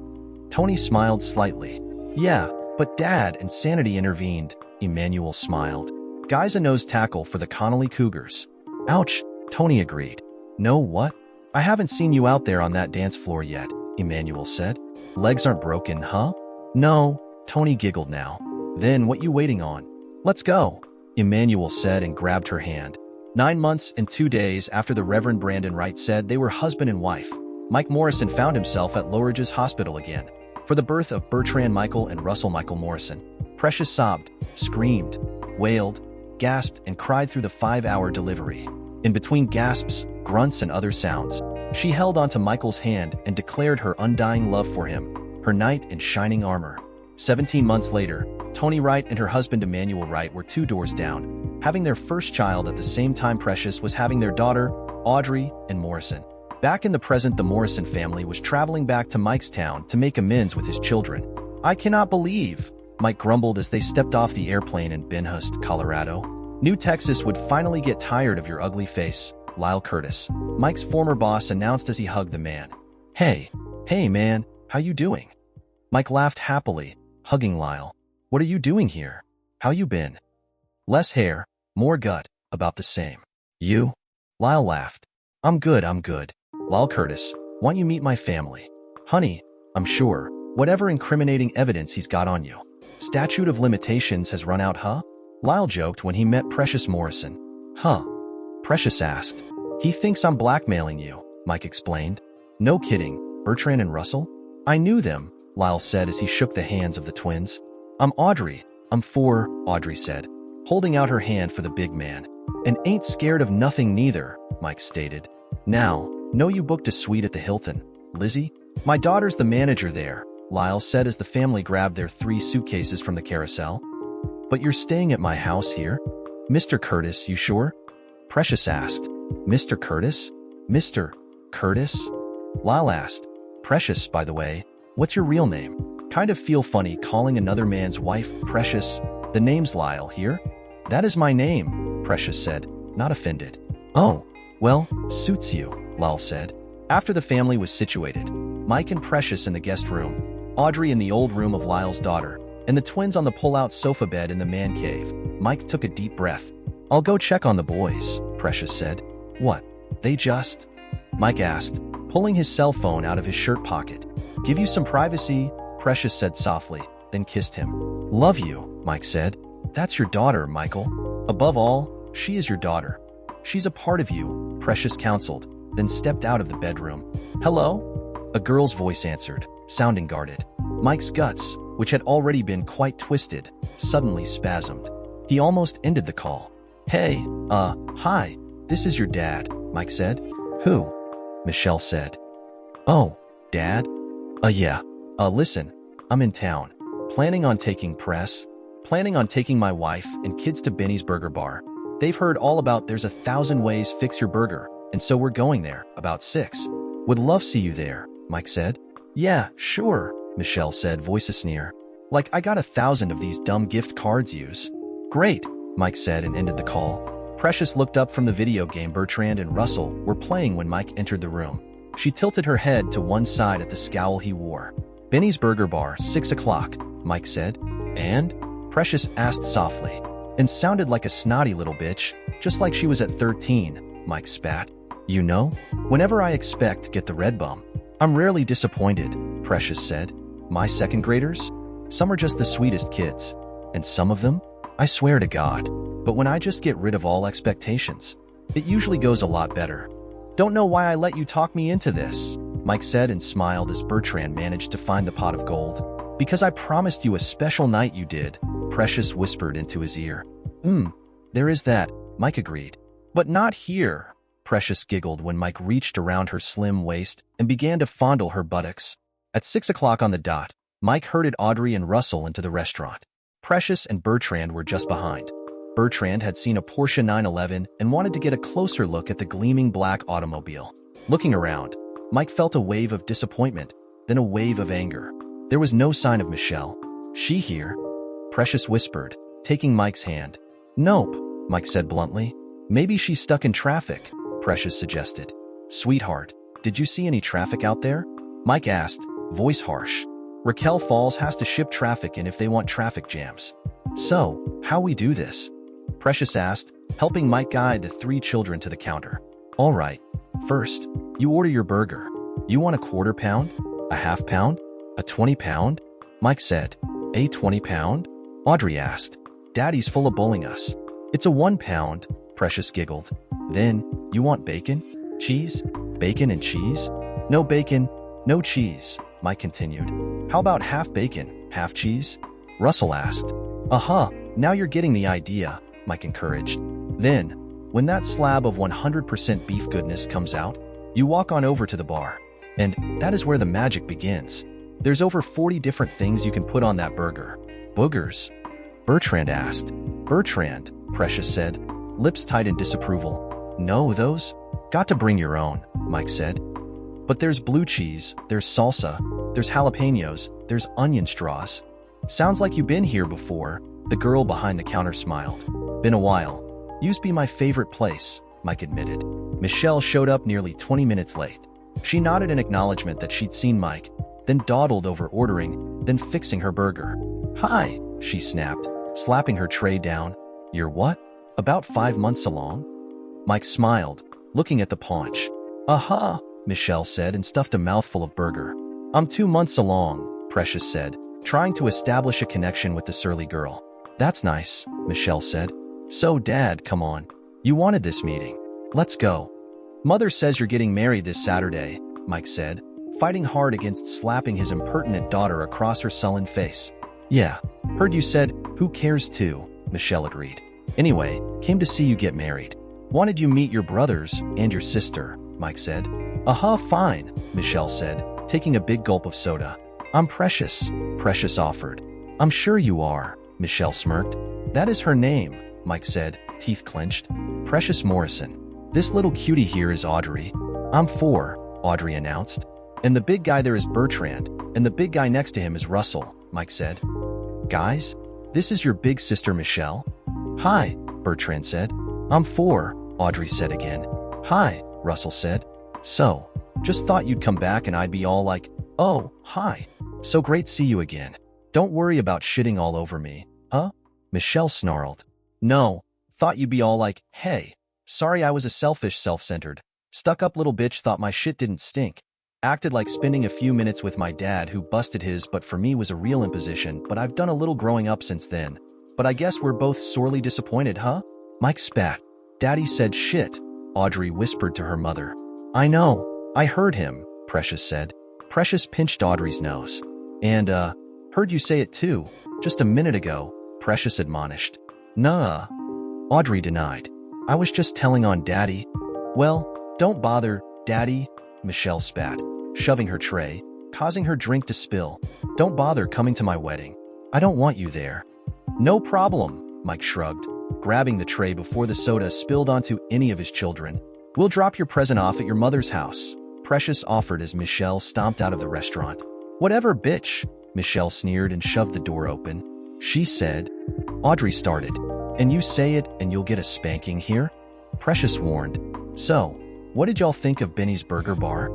Tony smiled slightly. Yeah, but Dad and Sanity intervened, Emmanuel smiled. Guy's a nose tackle for the Connolly Cougars. Ouch, Tony agreed. No what? I haven't seen you out there on that dance floor yet, Emmanuel said. Legs aren't broken, huh? No, Tony giggled now. Then what you waiting on? Let's go, Emmanuel said and grabbed her hand. 9 months and 2 days after the Reverend Brandon Wright said they were husband and wife, Mike Morrison found himself at Low Hospital again for the birth of Bertrand Michael and Russell Michael Morrison. Precious sobbed, screamed, wailed, gasped, and cried through the 5-hour delivery. In between gasps, grunts, and other sounds, she held onto Michael's hand and declared her undying love for him, her knight in shining armor. 17 months later, Tony Wright and her husband Emmanuel Wright were 2 doors down, having their first child at the same time Precious was having their daughter, Audrey and Morrison. Back in the present, the Morrison family was traveling back to Mike's town to make amends with his children. I cannot believe, Mike grumbled as they stepped off the airplane in Benhurst, Colorado. New Texas would finally get tired of your ugly face, Lyle Curtis, Mike's former boss, announced as he hugged the man. Hey man, how you doing? Mike laughed happily, hugging Lyle. What are you doing here? How you been? Less hair, more gut, about the same. You? Lyle laughed. I'm good. Lyle Curtis, want you meet my family? Honey, I'm sure, whatever incriminating evidence he's got on you. Statute of limitations has run out, huh? Lyle joked when he met Precious Morrison. Huh? Precious asked. He thinks I'm blackmailing you, Mike explained. No kidding, Bertrand and Russell? I knew them, Lyle said as he shook the hands of the twins. I'm Audrey. I'm 4, Audrey said, holding out her hand for the big man. And ain't scared of nothing neither, Mike stated. Now, know you booked a suite at the Hilton, Lizzie? My daughter's the manager there, Lyle said as the family grabbed their 3 suitcases from the carousel. But you're staying at my house here? Mr. Curtis, you sure? Precious asked. Mr. Curtis? Mr. Curtis? Lyle asked. Precious, by the way, what's your real name? Kind of feel funny calling another man's wife Precious. The name's Lyle here? That is my name, Precious said, not offended. Oh, well, suits you, Lyle said. After the family was situated, Mike and Precious in the guest room, Audrey in the old room of Lyle's daughter, and the twins on the pull-out sofa bed in the man cave, Mike took a deep breath. I'll go check on the boys, Precious said. What? They just? Mike asked, pulling his cell phone out of his shirt pocket. Give you some privacy, Precious said softly, then kissed him. Love you, Mike said. That's your daughter, Michael. Above all, she is your daughter. She's a part of you, Precious counseled, then stepped out of the bedroom. Hello? A girl's voice answered, sounding guarded. Mike's guts, which had already been quite twisted, suddenly spasmed. He almost ended the call. Hey, hi, this is your dad, Mike said. Who? Michelle said. Oh, Dad? Yeah. Listen, I'm in town. Planning on taking my wife and kids to Benny's Burger Bar. They've heard all about there's 1,000 ways fix your burger, and so we're going there, about 6. Would love see you there, Mike said. Yeah, sure, Michelle said, voice a sneer. Like I got 1,000 of these dumb gift cards use. Great, Mike said and ended the call. Precious looked up from the video game Bertrand and Russell were playing when Mike entered the room. She tilted her head to one side at the scowl he wore. Benny's Burger Bar, 6 o'clock, Mike said. And? Precious asked softly, and sounded like a snotty little bitch, just like she was at 13, Mike spat. You know, whenever I expect get the red bum, I'm rarely disappointed, Precious said. My second graders? Some are just the sweetest kids. And some of them? I swear to God. But when I just get rid of all expectations, it usually goes a lot better. Don't know why I let you talk me into this, Mike said and smiled as Bertrand managed to find the pot of gold. Because I promised you a special night, you did, Precious whispered into his ear. There is that, Mike agreed. But not here, Precious giggled when Mike reached around her slim waist and began to fondle her buttocks. At 6 o'clock on the dot, Mike herded Audrey and Russell into the restaurant. Precious and Bertrand were just behind. Bertrand had seen a Porsche 911 and wanted to get a closer look at the gleaming black automobile. Looking around, Mike felt a wave of disappointment, then a wave of anger. There was no sign of Michelle. She here? Precious whispered, taking Mike's hand. Nope, Mike said bluntly. Maybe she's stuck in traffic, Precious suggested. Sweetheart, did you see any traffic out there? Mike asked, voice harsh. Raquel Falls has to ship traffic in if they want traffic jams. So, how we do this? Precious asked, helping Mike guide the 3 children to the counter. All right, first, you order your burger. You want a quarter pound? A half pound? A 20 pound? Mike said. A 20 pound? Audrey asked. Daddy's full of bullying us. It's a 1 pound, Precious giggled. Then, you want bacon? Cheese? Bacon and cheese? No bacon, no cheese, Mike continued. How about half bacon, half cheese? Russell asked. Now you're getting the idea, Mike encouraged. Then, when that slab of 100% beef goodness comes out, you walk on over to the bar. And that is where the magic begins. There's over 40 different things you can put on that burger. Boogers? Bertrand asked. Bertrand, Precious said, lips tight in disapproval. No, those? Got to bring your own, Mike said. But there's blue cheese, there's salsa, there's jalapenos, there's onion straws. Sounds like you've been here before, the girl behind the counter smiled. Been a while. Used to be my favorite place, Mike admitted. Michelle showed up nearly 20 minutes late. She nodded in acknowledgement that she'd seen Mike, then dawdled over ordering, then fixing her burger. Hi, she snapped, slapping her tray down. You're what? About 5 months along? Mike smiled, looking at the paunch. Aha, Michelle said and stuffed a mouthful of burger. I'm 2 months along, Precious said, trying to establish a connection with the surly girl. That's nice, Michelle said. So Dad, come on. You wanted this meeting. Let's go. Mother says you're getting married this Saturday, Mike said, fighting hard against slapping his impertinent daughter across her sullen face. Yeah, heard you said, who cares too, Michelle agreed. Anyway, came to see you get married. Wanted you meet your brothers and your sister, Mike said. Fine, Michelle said, taking a big gulp of soda. I'm Precious, Precious offered. I'm sure you are, Michelle smirked. That is her name, Mike said, teeth clenched. Precious Morrison. This little cutie here is Audrey. I'm 4, Audrey announced. And the big guy there is Bertrand, and the big guy next to him is Russell, Mike said. Guys, this is your big sister Michelle. Hi, Bertrand said. I'm 4, Audrey said again. Hi, Russell said. So, just thought you'd come back and I'd be all like, oh, hi. So great see you again. Don't worry about shitting all over me, huh? Michelle snarled. No, thought you'd be all like, hey, sorry I was a selfish, self-centered, stuck-up little bitch thought my shit didn't stink. Acted like spending a few minutes with my dad who busted his but for me was a real imposition, but I've done a little growing up since then. But I guess we're both sorely disappointed, huh? Mike spat. Daddy said shit, Audrey whispered to her mother. I know, I heard him, Precious said. Precious pinched Audrey's nose. And, heard you say it too, just a minute ago, Precious admonished. Nah, Audrey denied. I was just telling on Daddy. Well, don't bother, Daddy, Michelle spat, shoving her tray, causing her drink to spill. Don't bother coming to my wedding. I don't want you there. No problem, Mike shrugged, grabbing the tray before the soda spilled onto any of his children. We'll drop your present off at your mother's house, Precious offered as Michelle stomped out of the restaurant. Whatever, bitch, Michelle sneered and shoved the door open. She said. Audrey started. And you say it and you'll get a spanking here? Precious warned. So, what did y'all think of Benny's Burger Bar?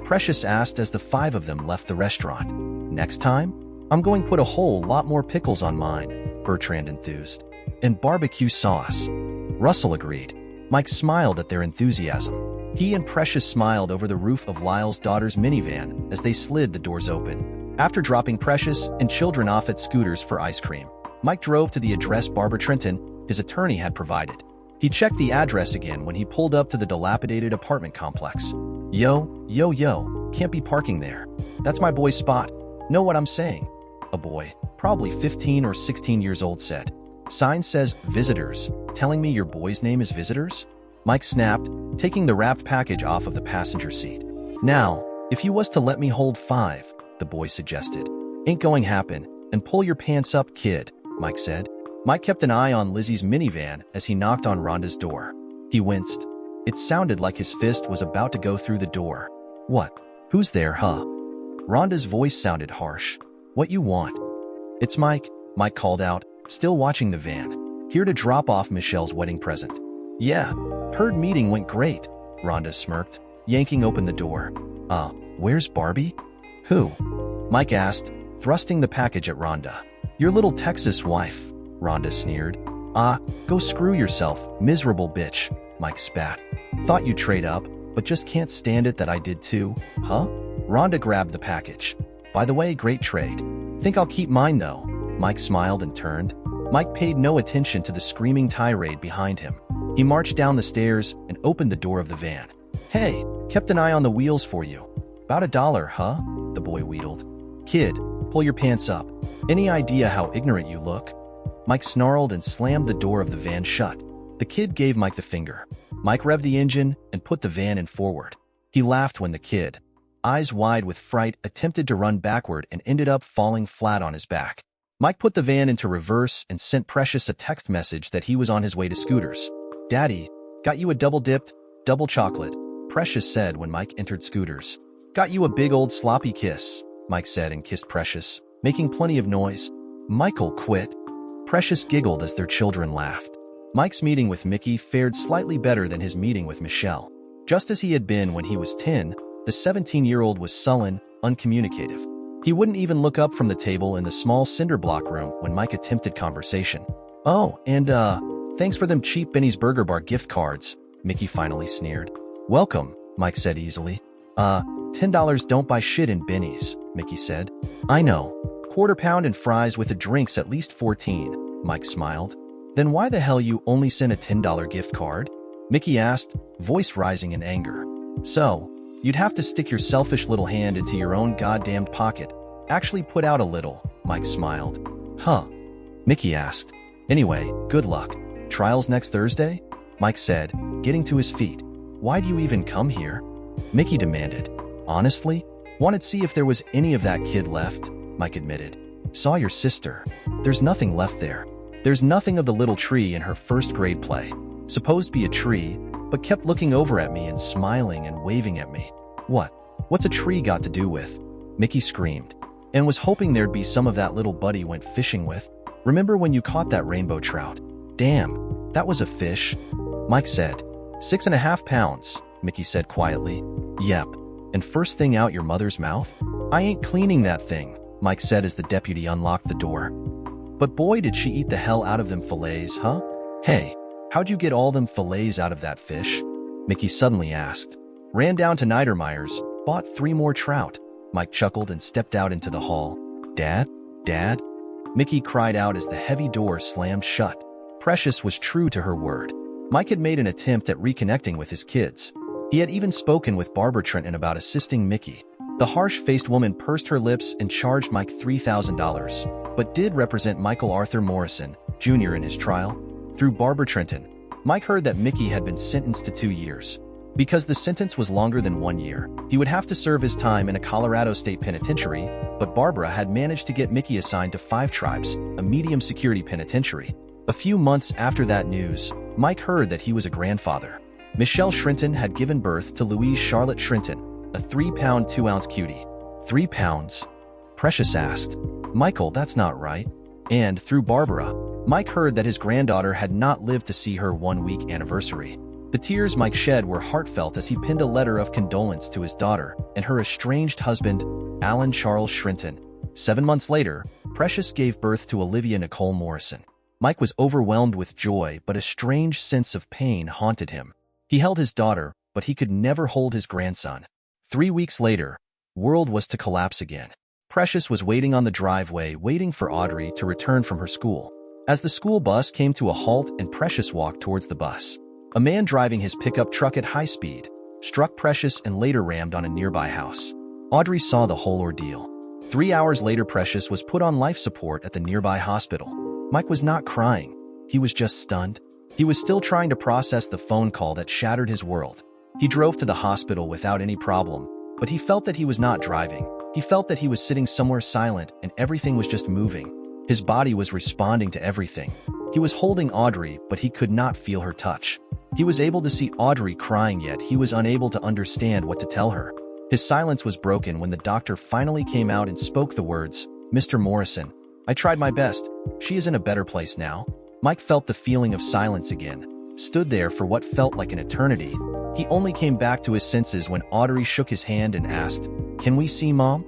Precious asked as the 5 of them left the restaurant. Next time, I'm going to put a whole lot more pickles on mine, Bertrand enthused. And barbecue sauce. Russell agreed. Mike smiled at their enthusiasm. He and Precious smiled over the roof of Lyle's daughter's minivan as they slid the doors open. After dropping Precious and children off at Scooters for ice cream, Mike drove to the address Barbara Trenton, his attorney, had provided. He checked the address again when he pulled up to the dilapidated apartment complex. Yo, can't be parking there. That's my boy's spot. Know what I'm saying? A boy, probably 15 or 16 years old, said. Sign says visitors. Telling me your boy's name is Visitors? Mike snapped, taking the wrapped package off of the passenger seat. Now, if you was to let me hold 5, the boy suggested. Ain't going happen, and pull your pants up, kid, Mike said. Mike kept an eye on Lizzie's minivan as he knocked on Rhonda's door. He winced. It sounded like his fist was about to go through the door. What? Who's there, huh? Rhonda's voice sounded harsh. What you want? It's Mike, Mike called out, still watching the van. Here to drop off Michelle's wedding present. Yeah, heard meeting went great, Rhonda smirked, yanking open the door. Where's Barbie? Who? Mike asked, thrusting the package at Rhonda. Your little Texas wife, Rhonda sneered. Go screw yourself, miserable bitch, Mike spat. Thought you'd trade up, but just can't stand it that I did too, huh? Rhonda grabbed the package. By the way, great trade. Think I'll keep mine though. Mike smiled and turned. Mike paid no attention to the screaming tirade behind him. He marched down the stairs and opened the door of the van. Hey, kept an eye on the wheels for you. About $1, huh? The boy wheedled. Kid, pull your pants up. Any idea how ignorant you look? Mike snarled and slammed the door of the van shut. The kid gave Mike the finger. Mike revved the engine and put the van in forward. He laughed when the kid, eyes wide with fright, attempted to run backward and ended up falling flat on his back. Mike put the van into reverse and sent Precious a text message that he was on his way to Scooters. Daddy, got you a double-dipped, double chocolate, Precious said when Mike entered Scooters. Got you a big old sloppy kiss, Mike said and kissed Precious, making plenty of noise. Michael quit. Precious giggled as their children laughed. Mike's meeting with Mickey fared slightly better than his meeting with Michelle. Just as he had been when he was 10, the 17-year-old was sullen, uncommunicative. He wouldn't even look up from the table in the small cinder block room when Mike attempted conversation. Oh, and thanks for them cheap Benny's Burger Bar gift cards, Mickey finally sneered. Welcome, Mike said easily. $10 don't buy shit in Benny's, Mickey said. I know. Quarter pound and fries with the drinks at least 14, Mike smiled. Then why the hell you only sent a $10 gift card? Mickey asked, voice rising in anger. So, you'd have to stick your selfish little hand into your own goddamned pocket. Actually put out a little, Mike smiled. Huh? Mickey asked. Anyway, good luck. Trials next Thursday? Mike said, getting to his feet. Why'd you even come here? Mickey demanded. Honestly? Wanted to see if there was any of that kid left, Mike admitted. Saw your sister. There's nothing left there. There's nothing of the little tree in her first grade play. Supposed to be a tree, but kept looking over at me and smiling and waving at me. What? What's a tree got to do with? Mickey screamed, and was hoping there'd be some of that little buddy went fishing with. Remember when you caught that rainbow trout? Damn, that was a fish, Mike said. 6.5 pounds, Mickey said quietly. Yep, and first thing out your mother's mouth? I ain't cleaning that thing, Mike said as the deputy unlocked the door. But boy did she eat the hell out of them fillets, huh? Hey, how'd you get all them fillets out of that fish? Mickey suddenly asked. Ran down to Niedermeyer's, bought 3 more trout. Mike chuckled and stepped out into the hall. Dad? Dad? Mickey cried out as the heavy door slammed shut. Precious was true to her word. Mike had made an attempt at reconnecting with his kids. He had even spoken with Barbara Trenton about assisting Mickey. The harsh-faced woman pursed her lips and charged Mike $3,000, but did represent Michael Arthur Morrison, Jr. in his trial. Through Barbara Trenton, Mike heard that Mickey had been sentenced to 2 years. Because the sentence was longer than 1 year, he would have to serve his time in a Colorado state penitentiary, but Barbara had managed to get Mickey assigned to 5 Tribes, a medium-security penitentiary. A few months after that news, Mike heard that he was a grandfather. Michelle Shrinton had given birth to Louise Charlotte Shrinton, a 3-pound 2-ounce cutie. 3 pounds? Precious asked. Michael, that's not right. And, through Barbara, Mike heard that his granddaughter had not lived to see her 1-week anniversary. The tears Mike shed were heartfelt as he penned a letter of condolence to his daughter and her estranged husband, Alan Charles Shrinton. 7 months later, Precious gave birth to Olivia Nicole Morrison. Mike was overwhelmed with joy, but a strange sense of pain haunted him. He held his daughter, but he could never hold his grandson. 3 weeks later, world was to collapse again. Precious was waiting on the driveway, waiting for Audrey to return from her school. As the school bus came to a halt and Precious walked towards the bus, a man driving his pickup truck at high speed struck Precious and later rammed on a nearby house. Audrey saw the whole ordeal. 3 hours later, Precious was put on life support at the nearby hospital. Mike was not crying. He was just stunned. He was still trying to process the phone call that shattered his world. He drove to the hospital without any problem, but he felt that he was not driving. He felt that he was sitting somewhere silent and everything was just moving. His body was responding to everything. He was holding Audrey, but he could not feel her touch. He was able to see Audrey crying, yet he was unable to understand what to tell her. His silence was broken when the doctor finally came out and spoke the words, "Mr. Morrison, I tried my best. She is in a better place now." Mike felt the feeling of silence again, stood there for what felt like an eternity. He only came back to his senses when Audrey shook his hand and asked, "Can we see Mom?"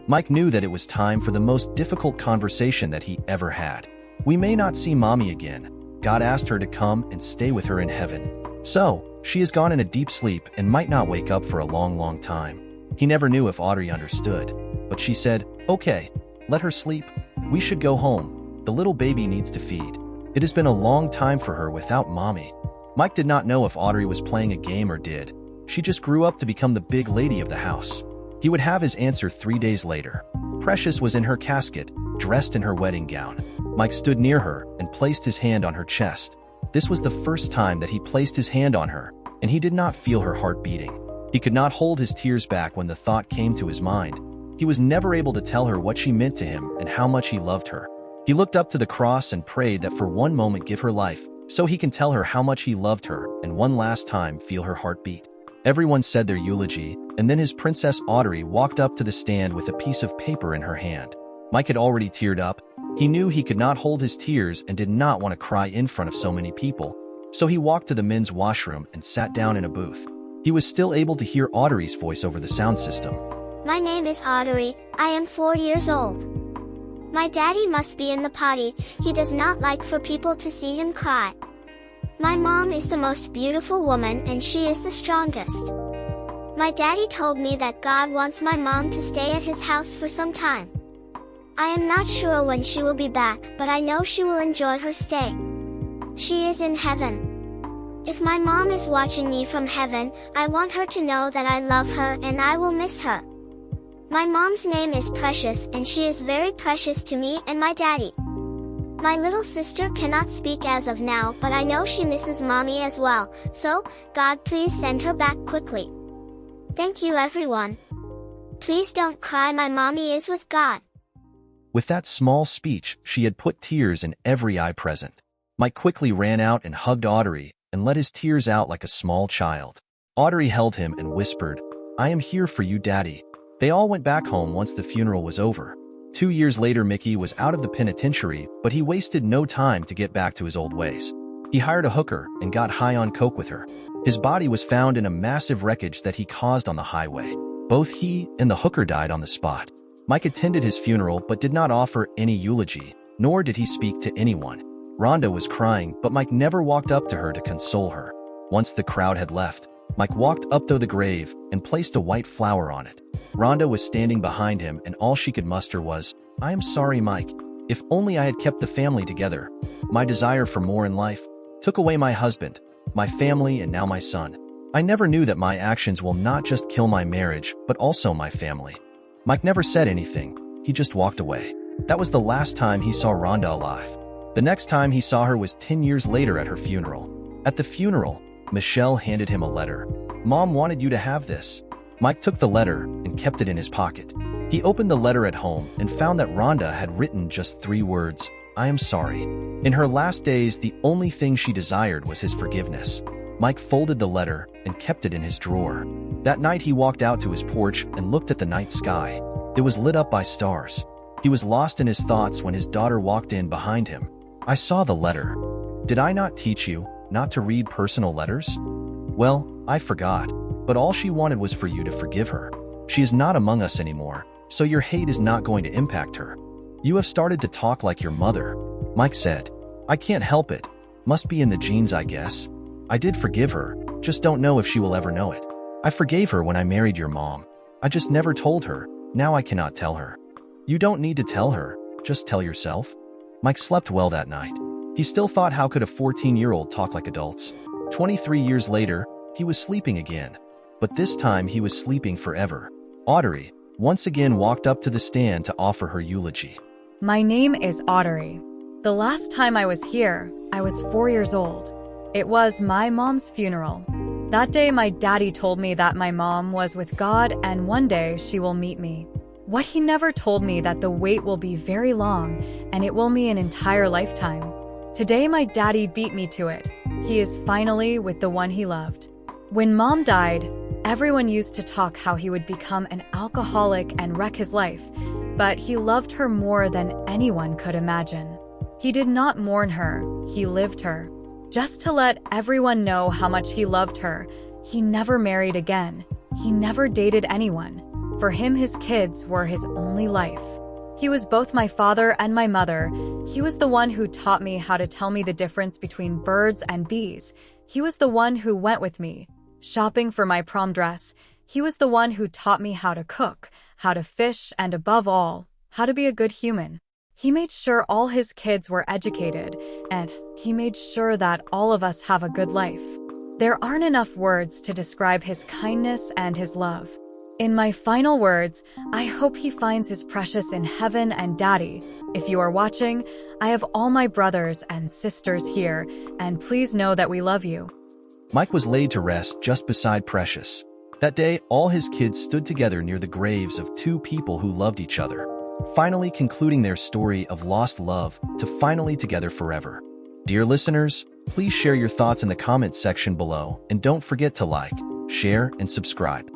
Mike knew that it was time for the most difficult conversation that he ever had. "We may not see Mommy again. God asked her to come and stay with her in heaven. So, she has gone in a deep sleep and might not wake up for a long, long time." He never knew if Audrey understood, but she said, "Okay, let her sleep. We should go home. The little baby needs to feed. It has been a long time for her without Mommy." Mike did not know if Audrey was playing a game or did. She just grew up to become the big lady of the house. He would have his answer 3 days later. Precious was in her casket, dressed in her wedding gown. Mike stood near her and placed his hand on her chest. This was the first time that he placed his hand on her, and he did not feel her heart beating. He could not hold his tears back when the thought came to his mind. He was never able to tell her what she meant to him and how much he loved her. He looked up to the cross and prayed that for one moment give her life, so he can tell her how much he loved her and one last time feel her heart beat. Everyone said their eulogy, and then his Princess Audrey walked up to the stand with a piece of paper in her hand. Mike had already teared up. He knew he could not hold his tears and did not want to cry in front of so many people. So he walked to the men's washroom and sat down in a booth. He was still able to hear Audrey's voice over the sound system. "My name is Audrey. I am 4 years old. My daddy must be in the potty. He does not like for people to see him cry. My mom is the most beautiful woman and she is the strongest. My daddy told me that God wants my mom to stay at his house for some time. I am not sure when she will be back, but I know she will enjoy her stay. She is in heaven. If my mom is watching me from heaven, I want her to know that I love her and I will miss her. My mom's name is Precious and she is very precious to me and my daddy. My little sister cannot speak as of now, but I know she misses Mommy as well, so, God please send her back quickly. Thank you everyone. Please don't cry, my mommy is with God." With that small speech, she had put tears in every eye present. Mike quickly ran out and hugged Audrey and let his tears out like a small child. Audrey held him and whispered, "I am here for you, Daddy." They all went back home once the funeral was over. 2 years later, Mickey was out of the penitentiary, but he wasted no time to get back to his old ways. He hired a hooker and got high on coke with her. His body was found in a massive wreckage that he caused on the highway. Both he and the hooker died on the spot. Mike attended his funeral but did not offer any eulogy, nor did he speak to anyone. Rhonda was crying, but Mike never walked up to her to console her. Once the crowd had left, Mike walked up to the grave and placed a white flower on it. Rhonda was standing behind him and all she could muster was, "I am sorry, Mike. If only I had kept the family together. My desire for more in life took away my husband, my family, and now my son. I never knew that my actions will not just kill my marriage, but also my family." Mike never said anything. He just walked away. That was the last time he saw Rhonda alive. The next time he saw her was 10 years later at her funeral. At the funeral, Michelle handed him a letter. "Mom wanted you to have this." Mike took the letter and kept it in his pocket. He opened the letter at home and found that Rhonda had written just 3 words, "I am sorry." In her last days, the only thing she desired was his forgiveness. Mike folded the letter and kept it in his drawer. That night he walked out to his porch and looked at the night sky. It was lit up by stars. He was lost in his thoughts when his daughter walked in behind him. "I saw the letter. Did I not teach you not to read personal letters?" "Well, I forgot, but all she wanted was for you to forgive her. She is not among us anymore, so your hate is not going to impact her. You have started to talk like your mother." Mike said, "I can't help it. Must be in the genes, I guess. I did forgive her, just don't know if she will ever know it. I forgave her when I married your mom. I just never told her, now I cannot tell her." You don't need to tell her, just tell yourself. Mike slept well that night. He still thought, how could a 14-year-old talk like adults? 23 years later, he was sleeping again. But this time he was sleeping forever. Audrey once again walked up to the stand to offer her eulogy. My name is Audrey. The last time I was here, I was 4 years old. It was my mom's funeral. That day, my daddy told me that my mom was with God and one day she will meet me. What he never told me that the wait will be very long and it will be an entire lifetime. Today, my daddy beat me to it. He is finally with the one he loved. When mom died, everyone used to talk how he would become an alcoholic and wreck his life, but he loved her more than anyone could imagine. He did not mourn her, he lived her. Just to let everyone know how much he loved her, he never married again. He never dated anyone. For him, his kids were his only life. He was both my father and my mother. He was the one who taught me how to tell me the difference between birds and bees. He was the one who went with me shopping for my prom dress. He was the one who taught me how to cook, how to fish, and above all, how to be a good human. He made sure all his kids were educated, and he made sure that all of us have a good life. There aren't enough words to describe his kindness and his love. In my final words, I hope he finds his precious in heaven. And Daddy, if you are watching, I have all my brothers and sisters here, and please know that we love you. Mike was laid to rest just beside Precious. That day, all his kids stood together near the graves of two people who loved each other, finally concluding their story of lost love to finally together forever. Dear listeners, please share your thoughts in the comments section below, and don't forget to like, share, and subscribe.